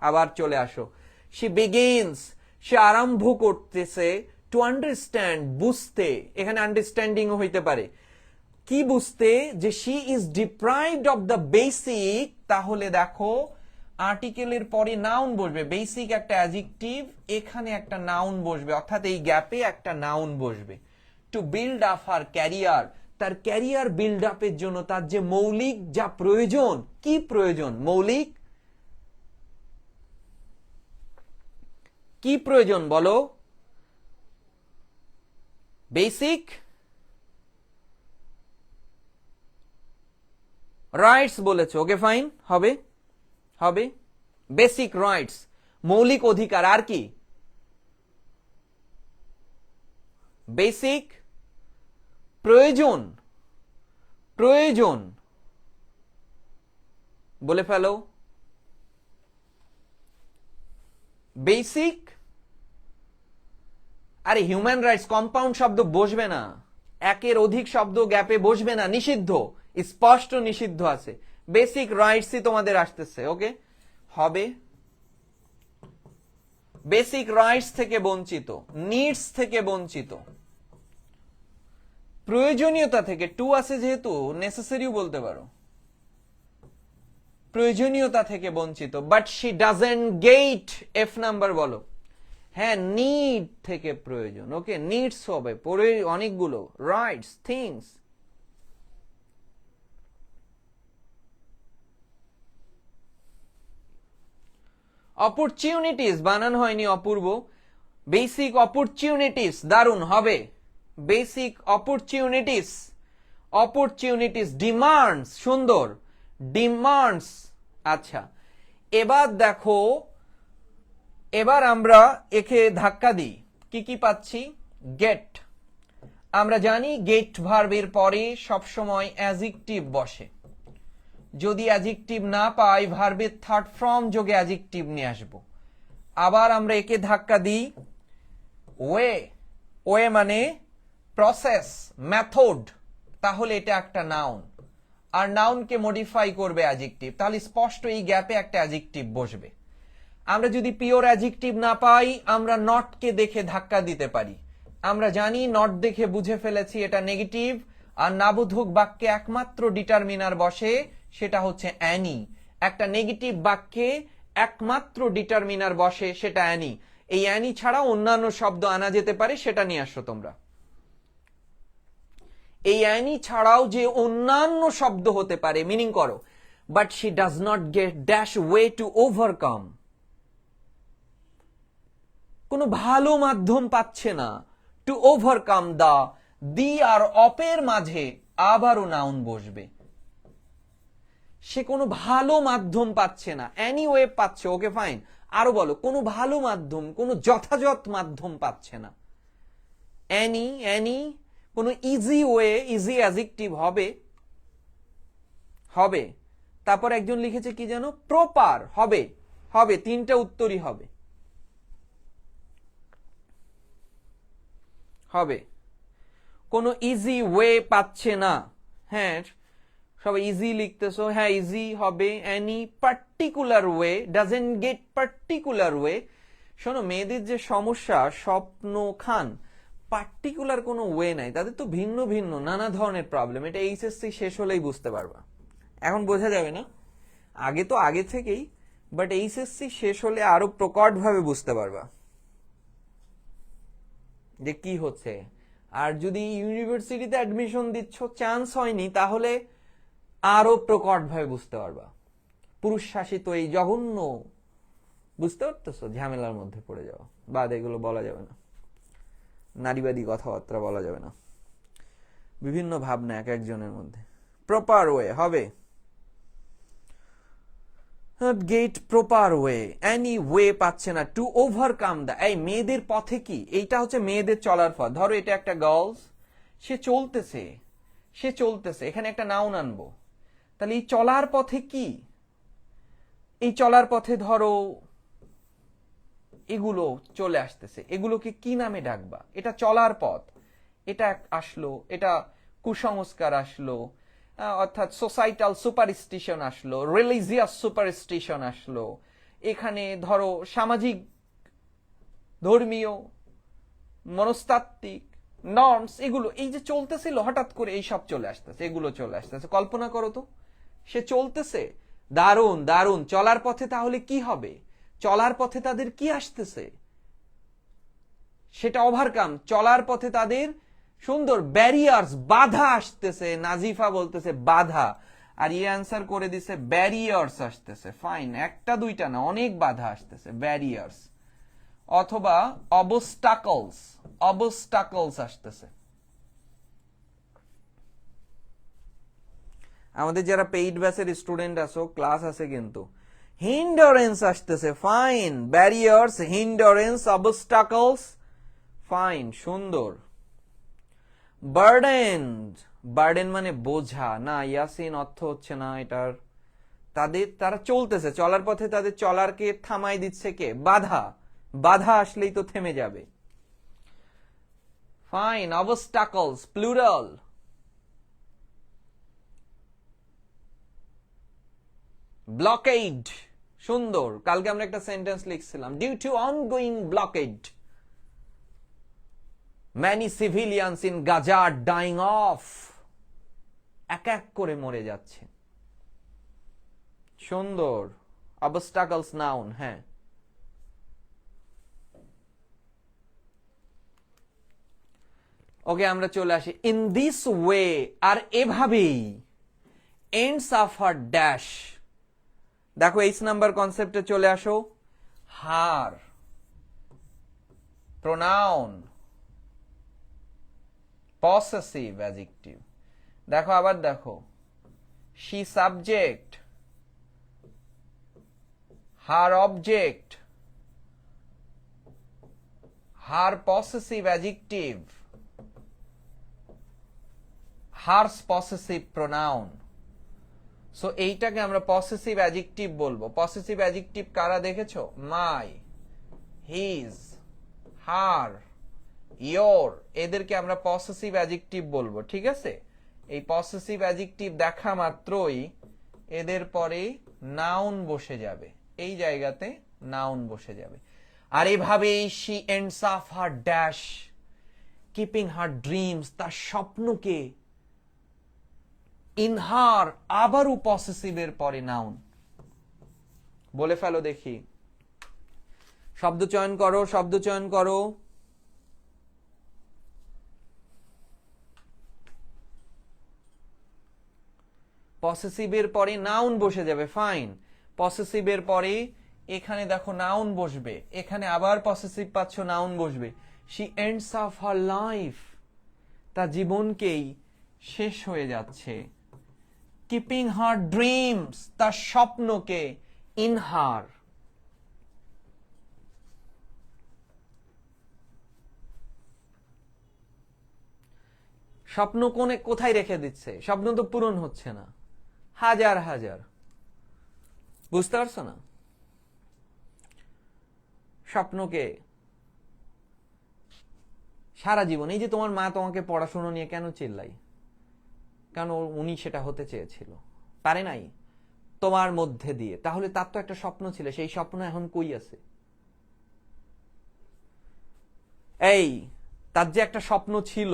আবার চলে আসো, সে বিগিনস, সে আরম্ভ করতেছে, টু আন্ডারস্ট্যান্ড, বুঝতে, এখানে আন্ডারস্ট্যান্ডিং হইতে পারে। কি বুঝতে? যে she is deprived of the basic, তাহলে দেখো আর্টিকেলের পরে নাউন বসবে, বেসিক একটা অ্যাডজেক্টিভ, এখানে একটা নাউন বসবে, অর্থাৎ এই গ্যাপে একটা নাউন বসবে। To build up her career, তার ক্যারিয়ার বিল্ড আপের জন্য তার যে মৌলিক যা প্রয়োজন, কি প্রয়োজন? মৌলিক কি প্রয়োজন বলো? বেসিক রাইটস বলেছো, ওকে ফাইন, হবে হবে বেসিক রাইটস, মৌলিক অধিকার। আর কি? বেসিক প্রয়োজন, প্রয়োজন বলে ফেলো। বেসিক, আরে হিউম্যান রাইটস কম্পাউন্ড শব্দ বসবে না, একের অধিক শব্দ গ্যাপে বসবে না, নিষিদ্ধ, স্পষ্ট নিষিদ্ধ আছে। বেসিক রাইটসই তোমাদের আসতেছে, ওকে হবে। বেসিক রাইটস থেকে বঞ্চিত, নিডস থেকে বঞ্চিত, প্রয়োজনীয়তা থেকে, টু আছে যেহেতু নেসেসারিও বলতে পারো, প্রয়োজনীয়তা থেকে বঞ্চিত। But she doesn't gate, F number বলো। হ্যাঁ, নিড থেকে প্রয়োজন, ওকে নিডস হবে, পরে অনেকগুলো রাইটস, থিংস। অপরচুনিটিস বানান হয়নি অপূর্ব, বেসিক অপরচুনিটিস, দারুণ হবে। বেসিক অপরচুনিটিস, অপরচুনিটিস, ডিমান্ডস, সুন্দর, ডিমান্ডস। আচ্ছা, এবার দেখো, এবার আমরা একে ধাক্কা দিই, কি কি পাচ্ছি? গেট, আমরা জানি গেট ভার্বের পরে সবসময় অ্যাডজেক্টিভ বসে, যদি অ্যাডজেক্টিভ না পাই ভার্বের থার্ড ফর্ম যোগে অ্যাডজেক্টিভ নিয়ে আসবো। আবার আমরা একে ধাক্কা দিই, ওয়ে, ওয়ে মানে প্রসেস, মেথড, তাহলে এটা একটা নাউন, আর নাউনকে মডিফাই করবে অ্যাডজেক্টিভ, তাহলে স্পষ্ট এই গ্যাপে একটা অ্যাডজেক্টিভ বসবে। আমরা যদি পিওর অ্যাডজেক্টিভ না পাই আমরা নটকে দেখে ধাক্কা দিতে পারি। আমরা জানি নট দেখে বুঝে ফেলেছি এটা নেগেটিভ, আর নাবোধক বাক্যে একমাত্র ডিটারমিনার বসে, সেটা হচ্ছে অ্যানি। একটা নেগেটিভ বাক্যে একমাত্র ডিটারমিনার বসে, সেটা অ্যানি। এই অ্যানি ছাড়া অন্যান্য শব্দ আনা যেতে পারে, সেটা নিয়ে আসো তোমরা। এই অ্যানি ছাড়াও যে অন্যান্য শব্দ হতে পারে, মিনিং করো, but she does not get dash way to overcome, কোনো ভালো মাধ্যম পাচ্ছে না, টু ওভারকাম দা, দি আর অপের মাঝে আবারও নাউন বসবে। সে কোনো ভালো মাধ্যম পাচ্ছে না, এনিওয়ে পাচ্ছে, ওকে ফাইন, আরো বলো, কোনো ভালো মাধ্যম, কোনো যথাযথ মাধ্যম পাচ্ছে না। এনি, এনি, কোনো ইজি ওয়ে, ইজি অ্যাডজেক্টিভ হবে, হবে। তারপর একজন লিখেছে কি জানো, প্রপার, হবে, হবে, তিনটা উত্তরই হবে, হবে। কোনো ইজি ওয়ে পাচ্ছে না, হ্যাঁ সবাই ইজি লিখতেছো, হ্যাঁ ইজি হবে। Any particular way, doesn't gate particular way. শোনো, মেয়েদের যে সমস্যা, স্বপ্ন খান, পার্টিকুলার কোনো ওয়ে নাই, তাদের তো ভিন্ন ভিন্ন নানা ধরনের প্রবলেম। এটা এইচএসসি শেষ হলেই বুঝতে পারবা, এখন বোঝা যাবে না, আগে তো আগে থেকেই, বাট এইচএসসি শেষ হলে আরো প্রকট ভাবে বুঝতে পারবা যে কি হচ্ছে। আর যদি ইউনিভার্সিটিতে অ্যাডমিশন দিচ্ছ, চান্স হয়নি, তাহলে আরো প্রকট ভাবে বুঝতে পারবা। পুরুষ শাসিত এই জঘন্য, বুঝতে পারতেছো, ঝামেলার মধ্যে পড়ে যাওয়া, বাদ এগুলো বলা যাবে না, নারীবাদী কথাবার্তা বলা যাবে না, বিভিন্ন ভাবনা এক একজনের মধ্যে। প্রপার ওয়ে হবে, gate proper way, any way পাচ্ছে না, টু ওভারকাম দা, এই মেয়েদের পথে কি, এইটা হচ্ছে মেয়েদের চলার পথ। ধরো এটা একটা গার্লস, সে চলতেছে, সে চলতেছে, এখানে একটা নাউন আনবো, তাহলে এই চলার পথে কি, এই চলার পথে ধরো এগুলো চলে আসতেছে, এগুলোকে কি নামে ডাকবা? এটা চলার পথ, এটা আসলো, এটা কুসংস্কার আসলো, অর্থাৎ সোসাইটাল সুপারস্টিশন আসলো, রিলিজিয়াস সুপারস্টিশন আসলো, এখানে ধরো সামাজিক, ধর্মীয়, মনস্তাত্ত্বিক নর্মস, এগুলো এই যে চলতেছিল হঠাৎ করে এই সব চলে আসতেছে, এগুলো চলে আসতেছে। কল্পনা করো তো, সে চলতেছে, দারুণ দারুণ, চলার পথে তাহলে কি হবে? চলার পথে তাদের কি আসতেছে সেটা ওভারকাম, চলার পথে তাদের সুন্দর ব্যারিয়ার্স, বাধা আসতেছে। নাজিফা বলতেছে বাধা, আর ইয়ে অ্যান্সার করে দিছে ব্যারিয়ার্স আসতেছে। ফাইন, একটা দুইটা না, অনেক বাধা আসতেছে, ব্যারিয়ার্স অথবা অবস্টাকলস, অবস্টাকলস আসতেছে। আমাদের যারা পেইড ব্যাচের স্টুডেন্ট আছো, ক্লাস আছে কিন্তু, হিন্ডারেন্স আসতেছে। ফাইন, ব্যারিয়ার্স, হিন্ডারেন্স, অবস্টাকলস, ফাইন, সুন্দর। বার্ডেন, বার্ডেন মানে বোঝা না, ইয়াসিন অর্থ হচ্ছে না এটার। তারা চলতেছে, চলার পথে তাদের চলারকে থামাই দিচ্ছে কে? বাধা, বাধা আসলেই তো থেমে যাবে। Fine, obstacles, plural. ব্লকেড, সুন্দর, কালকে আমরা একটা সেন্টেন্স লিখছিলাম, due to ongoing blockade many civilians in Gaza are dying off, এক এক করে মরে যাচ্ছে। সুন্দর, obstacles noun। হ্যাঁ, ওকে, আমরা চলে আসি। ইন দিস ওয়ে, আর এভাবেই, এন্ডস অফ হার ড্যাশ। দেখো এইচ নাম্বার কনসেপ্টে চলে আসো। Her, pronoun, possessive adjective. দেখো আবার দেখো, she subject, her object, her possessive adjective, hers possessive pronoun. So এইটাকে আমরা পসেসিভ অ্যাডজেক্টিভ বলবো। পসেসিভ অ্যাডজেক্টিভ কারা দেখেছো? মাই, হিজ, হার, ইয়োর, এদেরকে আমরা পসেসিভ অ্যাডজেক্টিভ বলবো। ঠিক আছে, এই পসেসিভ অ্যাডজেক্টিভ দেখা মাত্রই এদের পরে নাউন বসে যাবে, এই জায়গাতে নাউন বসে যাবে। আর এভাবেই she ends of her dash, keeping her dreams, তার স্বপ্নকে, ইন হার, আবারও পসেসিভের পরে নাউন। বলে ফেলো দেখি, শব্দ চয়ন করো, শব্দ চয়ন করো। পসেসিভের পরে নাউন বসে যাবে। ফাইন, পসেসিভের পরে এখানে দেখো নাউন বসবে, এখানে আবার পসেসিভ পাচ্ছ, নাউন বসবে। She ends of her life, তার জীবনকেই শেষ হয়ে যাচ্ছে। কিপিং হার ড্রিমস, তার স্বপ্নকে, ইন হার। স্বপ্ন কোথায় রেখে দিচ্ছে? স্বপ্ন তো পূরণ হচ্ছে না, হাজার হাজার। বুঝতে পারছো না? স্বপ্নকে সারা জীবন, এই যে তোমার মা তোমাকে পড়াশোনা নিয়ে কেন চিল্লাই, কেন উনি সেটা হতে চেয়েছিল, পারে নাই তোমার মধ্যে দিয়ে, তাহলে তার তো একটা স্বপ্ন ছিল, সেই স্বপ্ন এখন কই আছে? এই, তার যে একটা স্বপ্ন ছিল,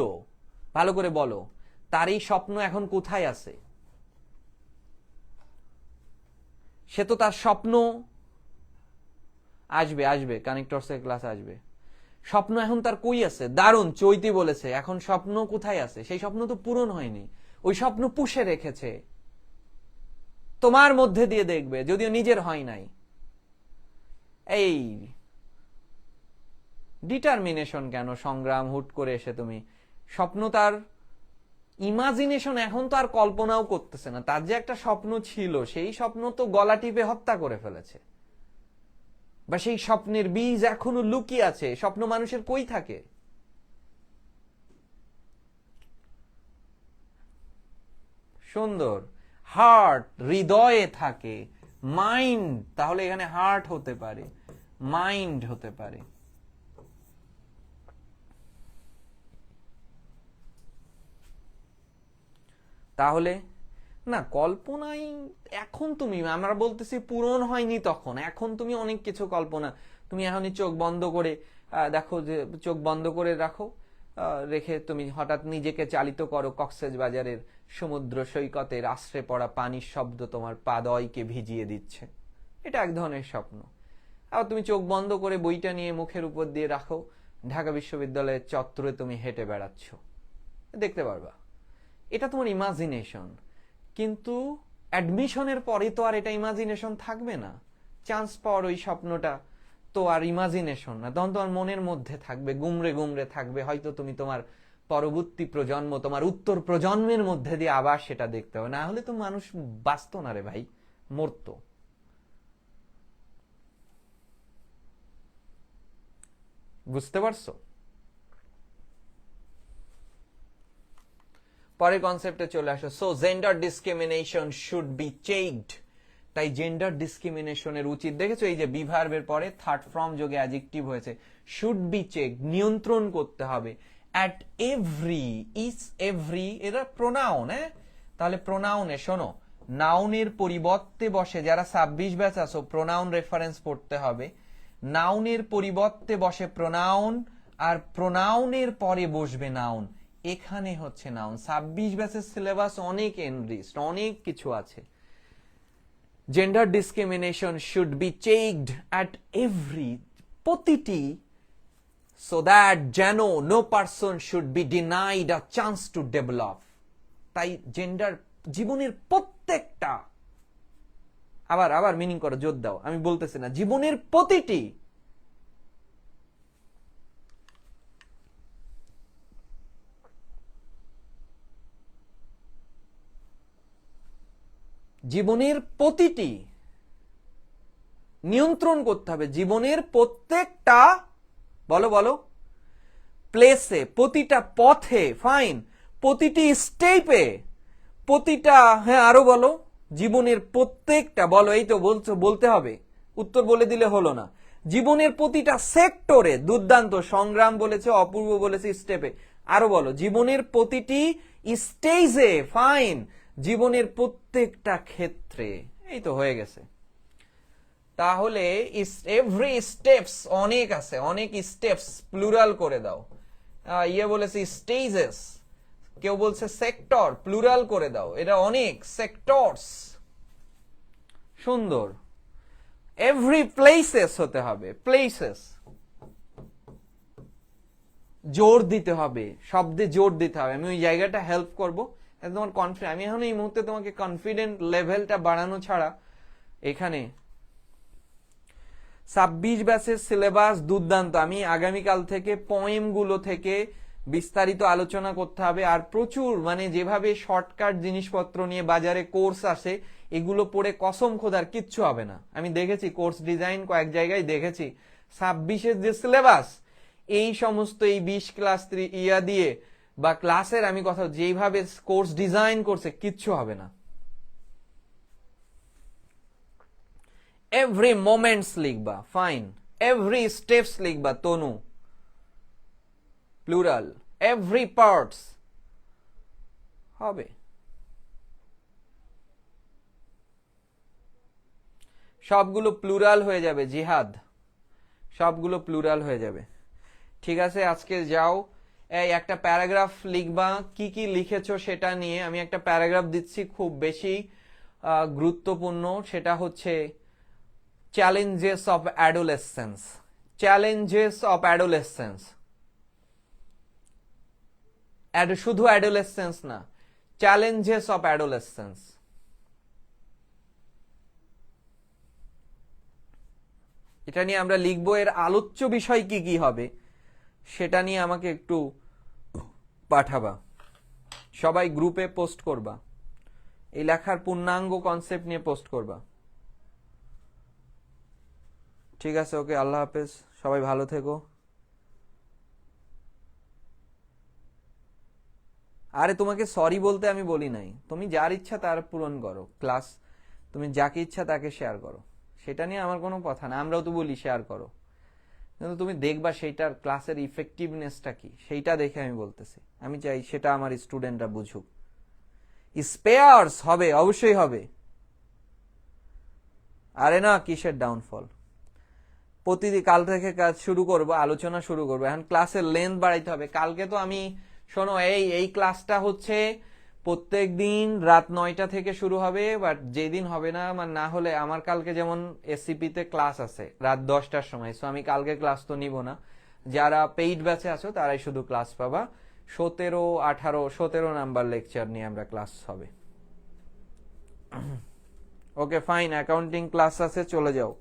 ভালো করে বলো, তার এই স্বপ্ন এখন কোথায় আছে? সে তো তার স্বপ্ন, আসবে আসবে, কানেক্টরসের ক্লাস আসবে। স্বপ্ন এখন তার কই আছে? দারুণ, চৈতি বলেছে, এখন স্বপ্ন কোথায় আছে? সেই স্বপ্ন তো পূরণ হয়নি, ওই স্বপ্ন পুষে রেখেছে, তোমার মধ্যে দিয়ে দেখবে, যদিও নিজের হয় নাই। এই ডিটারমিনেশন কেন, সংগ্রাম, হুট করে এসে তুমি স্বপ্ন, তার ইমাজিনেশন এখন তো আর কল্পনাও করতেছে না, তার যে একটা স্বপ্ন ছিল, সেই স্বপ্ন তো গলা টিপে হত্যা করে ফেলেছে, বা সেই স্বপ্নের বীজ এখনো লুকিয়ে আছে। স্বপ্ন মানুষের কই থাকে? সুন্দর, হার্ট হৃদয়ে থাকে, মাইন্ড তাহলে এখানে হার্ট হতে পারে, মাইন্ড হতে পারে। তাহলে না কল্পনাই এখন তুমি, আমরা বলতেছি পূরণ হয়নি তখন, এখন তুমি অনেক কিছু কল্পনা, তুমি এখনই চোখ বন্ধ করে দেখো, যে চোখ বন্ধ করে রাখো, রেখে তুমি হঠাৎ নিজেকে চালিত করো কক্সবাজারের সমুদ্র সৈকতের আশ্রে পড়া পানির শব্দ তোমার পাদয়কে ভিজিয়ে দিচ্ছে, এটা এক ধরনের স্বপ্ন। আবার তুমি চোখ বন্ধ করে বইটা নিয়ে মুখের উপর দিয়ে রাখো, ঢাকা বিশ্ববিদ্যালয়ের চত্বরে তুমি হেঁটে বেড়াচ্ছ, দেখতে পারবা, এটা তোমার ইমাজিনেশন। কিন্তু অ্যাডমিশনের পরে তো আর এটা ইমাজিনেশন থাকবে না, চান্স পাওয়ার ওই স্বপ্নটা তো আর ইমাজিনেশন না, তখন তোমার মনের মধ্যে থাকবে, গুমরে গুমরে থাকবে, হয়তো তুমি তোমার পরবর্তী প্রজন্ম, তোমার উত্তর প্রজন্মের মধ্যে দিয়ে আবার সেটা দেখতে হবে, না হলে তো মানুষ বাঁচত না রে ভাই, মরতো। বুঝতে পারছো? পরের কনসেপ্টে চলে আসো। So gender discrimination should be checked, তাই জেন্ডার ডিসক্রিমিনেশনের উচিত, দেখেছো এই যে বিভার্বের পরে থার্ড ফর্ম যোগে অ্যাডজেক্টিভ হয়েছে, শুড বি চেকড, নিয়ন্ত্রণ করতে হবে, অ্যাট এভরি, ইচ এভরি, এরা প্রোনাউন, হ্যাঁ, তাহলে প্রোনাউনে শোনো, নাউনের পরিবর্তে বসে, যারা 26 ব্যাচ আছো প্রোনাউন রেফারেন্স পড়তে হবে, নাউনের পরিবর্তে বসে প্রোনাউন, আর প্রোনাউনের পরে বসবে নাউন, এখানে হচ্ছে নাউন। 26 ব্যাচের সিলেবাস অনেক এনরিচড, অনেক কিছু আছে। Gender discrimination should be checked at every, প্রতিটি, সো দ্যাট যেন no person should be denied a chance to develop, তাই জেন্ডার জীবনের প্রত্যেকটা, আবার আবার মিনিং করো, জোর দাও, আমি বলতেছি না, জীবনের প্রতিটি, জীবনের প্রতিটি নিয়ন্ত্রণ করতে হবে, জীবনের প্রত্যেকটা, বলো বলো, প্লেসে, প্রতিটা পথে, ফাইন, প্রতিটি স্টেপে, প্রতিটা, হ্যাঁ আরো বলো, জীবনের প্রত্যেকটা, বলো, এই তো বলছো, বলতে হবে, উত্তর বলে দিলে হলো না, জীবনের প্রতিটা সেক্টরে, দুর্দান্ত, সংগ্রাম বলেছে, অপূর্ব বলেছে, স্টেপে, আরো বলো, জীবনের প্রতিটি স্টেজে, ফাইন, জীবনের প্রত্যেকটা ক্ষেত্রে, এই তো হয়ে গেছে। তাহলে এভরি স্টেপস, অনেক আছে, অনেক স্টেপস, প্লুরাল করে দাও, ইয়ে বলেছে স্টেজেস, কেউ বলছে সেক্টর, প্লুরাল করে দাও, এটা অনেক সেক্টরস, সুন্দর। এভরি প্লেসেস হতে হবে, প্লেসেস, জোর দিতে হবে, শব্দে জোর দিতে হবে, আমি ওই জায়গাটা হেল্প করবো, তোমার কনফিডেন্ট, আমি এখন এই মুহূর্তে তোমাকে কনফিডেন্ট লেভেলটা বাড়ানো ছাড়া, এখানে 26 ব্যাচের সিলেবাস দুর্দান্ত, আমি আগামীকাল থেকে পয়েম গুলো থেকে বিস্তারিত আলোচনা করতে হবে, আর প্রচুর, মানে যেভাবে শর্টকাট জিনিসপত্র নিয়ে বাজারে কোর্স আসে, এগুলো পড়ে কসম খোদার কিচ্ছু হবে না, আমি দেখেছি কোর্স ডিজাইন কয়েক জায়গায় দেখেছি, 26-এর যে সিলেবাস, এই সমস্ত এই 20 ক্লাস ইয়া দিয়ে বা ক্লাসের, আমি কথা, যেইভাবে কোর্স ডিজাইন করছে কিচ্ছু হবে না। এভরি মোমেন্টস লিখবা, ফাইন, এভরি স্টেপস লিখবা, তনু, প্লুরাল, এভরি পার্টস হবে, সবগুলো প্লুরাল হয়ে যাবে, জিহাদ, সবগুলো প্লুরাল হয়ে যাবে। ঠিক আছে, আজকে যাও, এই একটা প্যারাগ্রাফ লিখবা, কি কি লিখেছো সেটা নিয়ে, আমি একটা প্যারাগ্রাফ দিচ্ছি খুব বেশি গুরুত্বপূর্ণ, সেটা হচ্ছে challenges of adolescence, challenges of adolescence, শুধু অ্যাডোলেসেন্স না, চ্যালেঞ্জেস অফ অ্যাডোলেসেন্স, এটা নিয়ে আমরা লিখবো, এর আলোচ্য বিষয় কি কি হবে সেটা নিয়ে আমাকে একটু পাঠাবা, সবাই গ্রুপে পোস্ট করবা, এই লেখার পূর্ণাঙ্গ কনসেপ্ট নিয়ে পোস্ট করবা। ঠিক আছে, ওকে, আল্লাহ হাফেজ, সবাই ভালো থেকো। আরে তোমাকে সরি বলতে আমি বলি নাই, তুমি যার ইচ্ছা তার পূরণ করো ক্লাস, তুমি যাকে ইচ্ছা তাকে শেয়ার করো, সেটা নিয়ে আমার কোনো কথা না, আমরাও তো বলি শেয়ার করো, কিন্তু তুমি দেখবা সেইটার ক্লাসের ইফেক্টিভনেসটা কি, সেইটা দেখে আমি বলতেছি। আমি চাই সেটা আমার স্টুডেন্টরা বুঝুক। স্পেয়ার্স হবে, অবশ্যই হবে। আরে না, কিসের ডাউনফল? প্রতিদিন কাল থেকে কাজ শুরু করব, আলোচনা শুরু করবো। এখন ক্লাসের লেন্থ বাড়াইতে হবে। কালকে তো আমি, শোনো, এই ক্লাসটা হচ্ছে প্রত্যেক দিন রাত 9টা থেকে শুরু হবে, বাট যেদিন হবে না, মানে না হলে আমার কালকে যেমন এসসিপি তে ক্লাস আছে রাত 10টার সময়, সো আমি কালকে ক্লাস তো নিব না। যারা পেইড ব্যাচে আছো তারাই শুধু ক্লাস পাবা। 17 নাম্বার লেকচার নিয়ে আমরা ক্লাস হবে। ওকে ফাইন, অ্যাকাউন্টিং ক্লাস আছে, চলে যাও।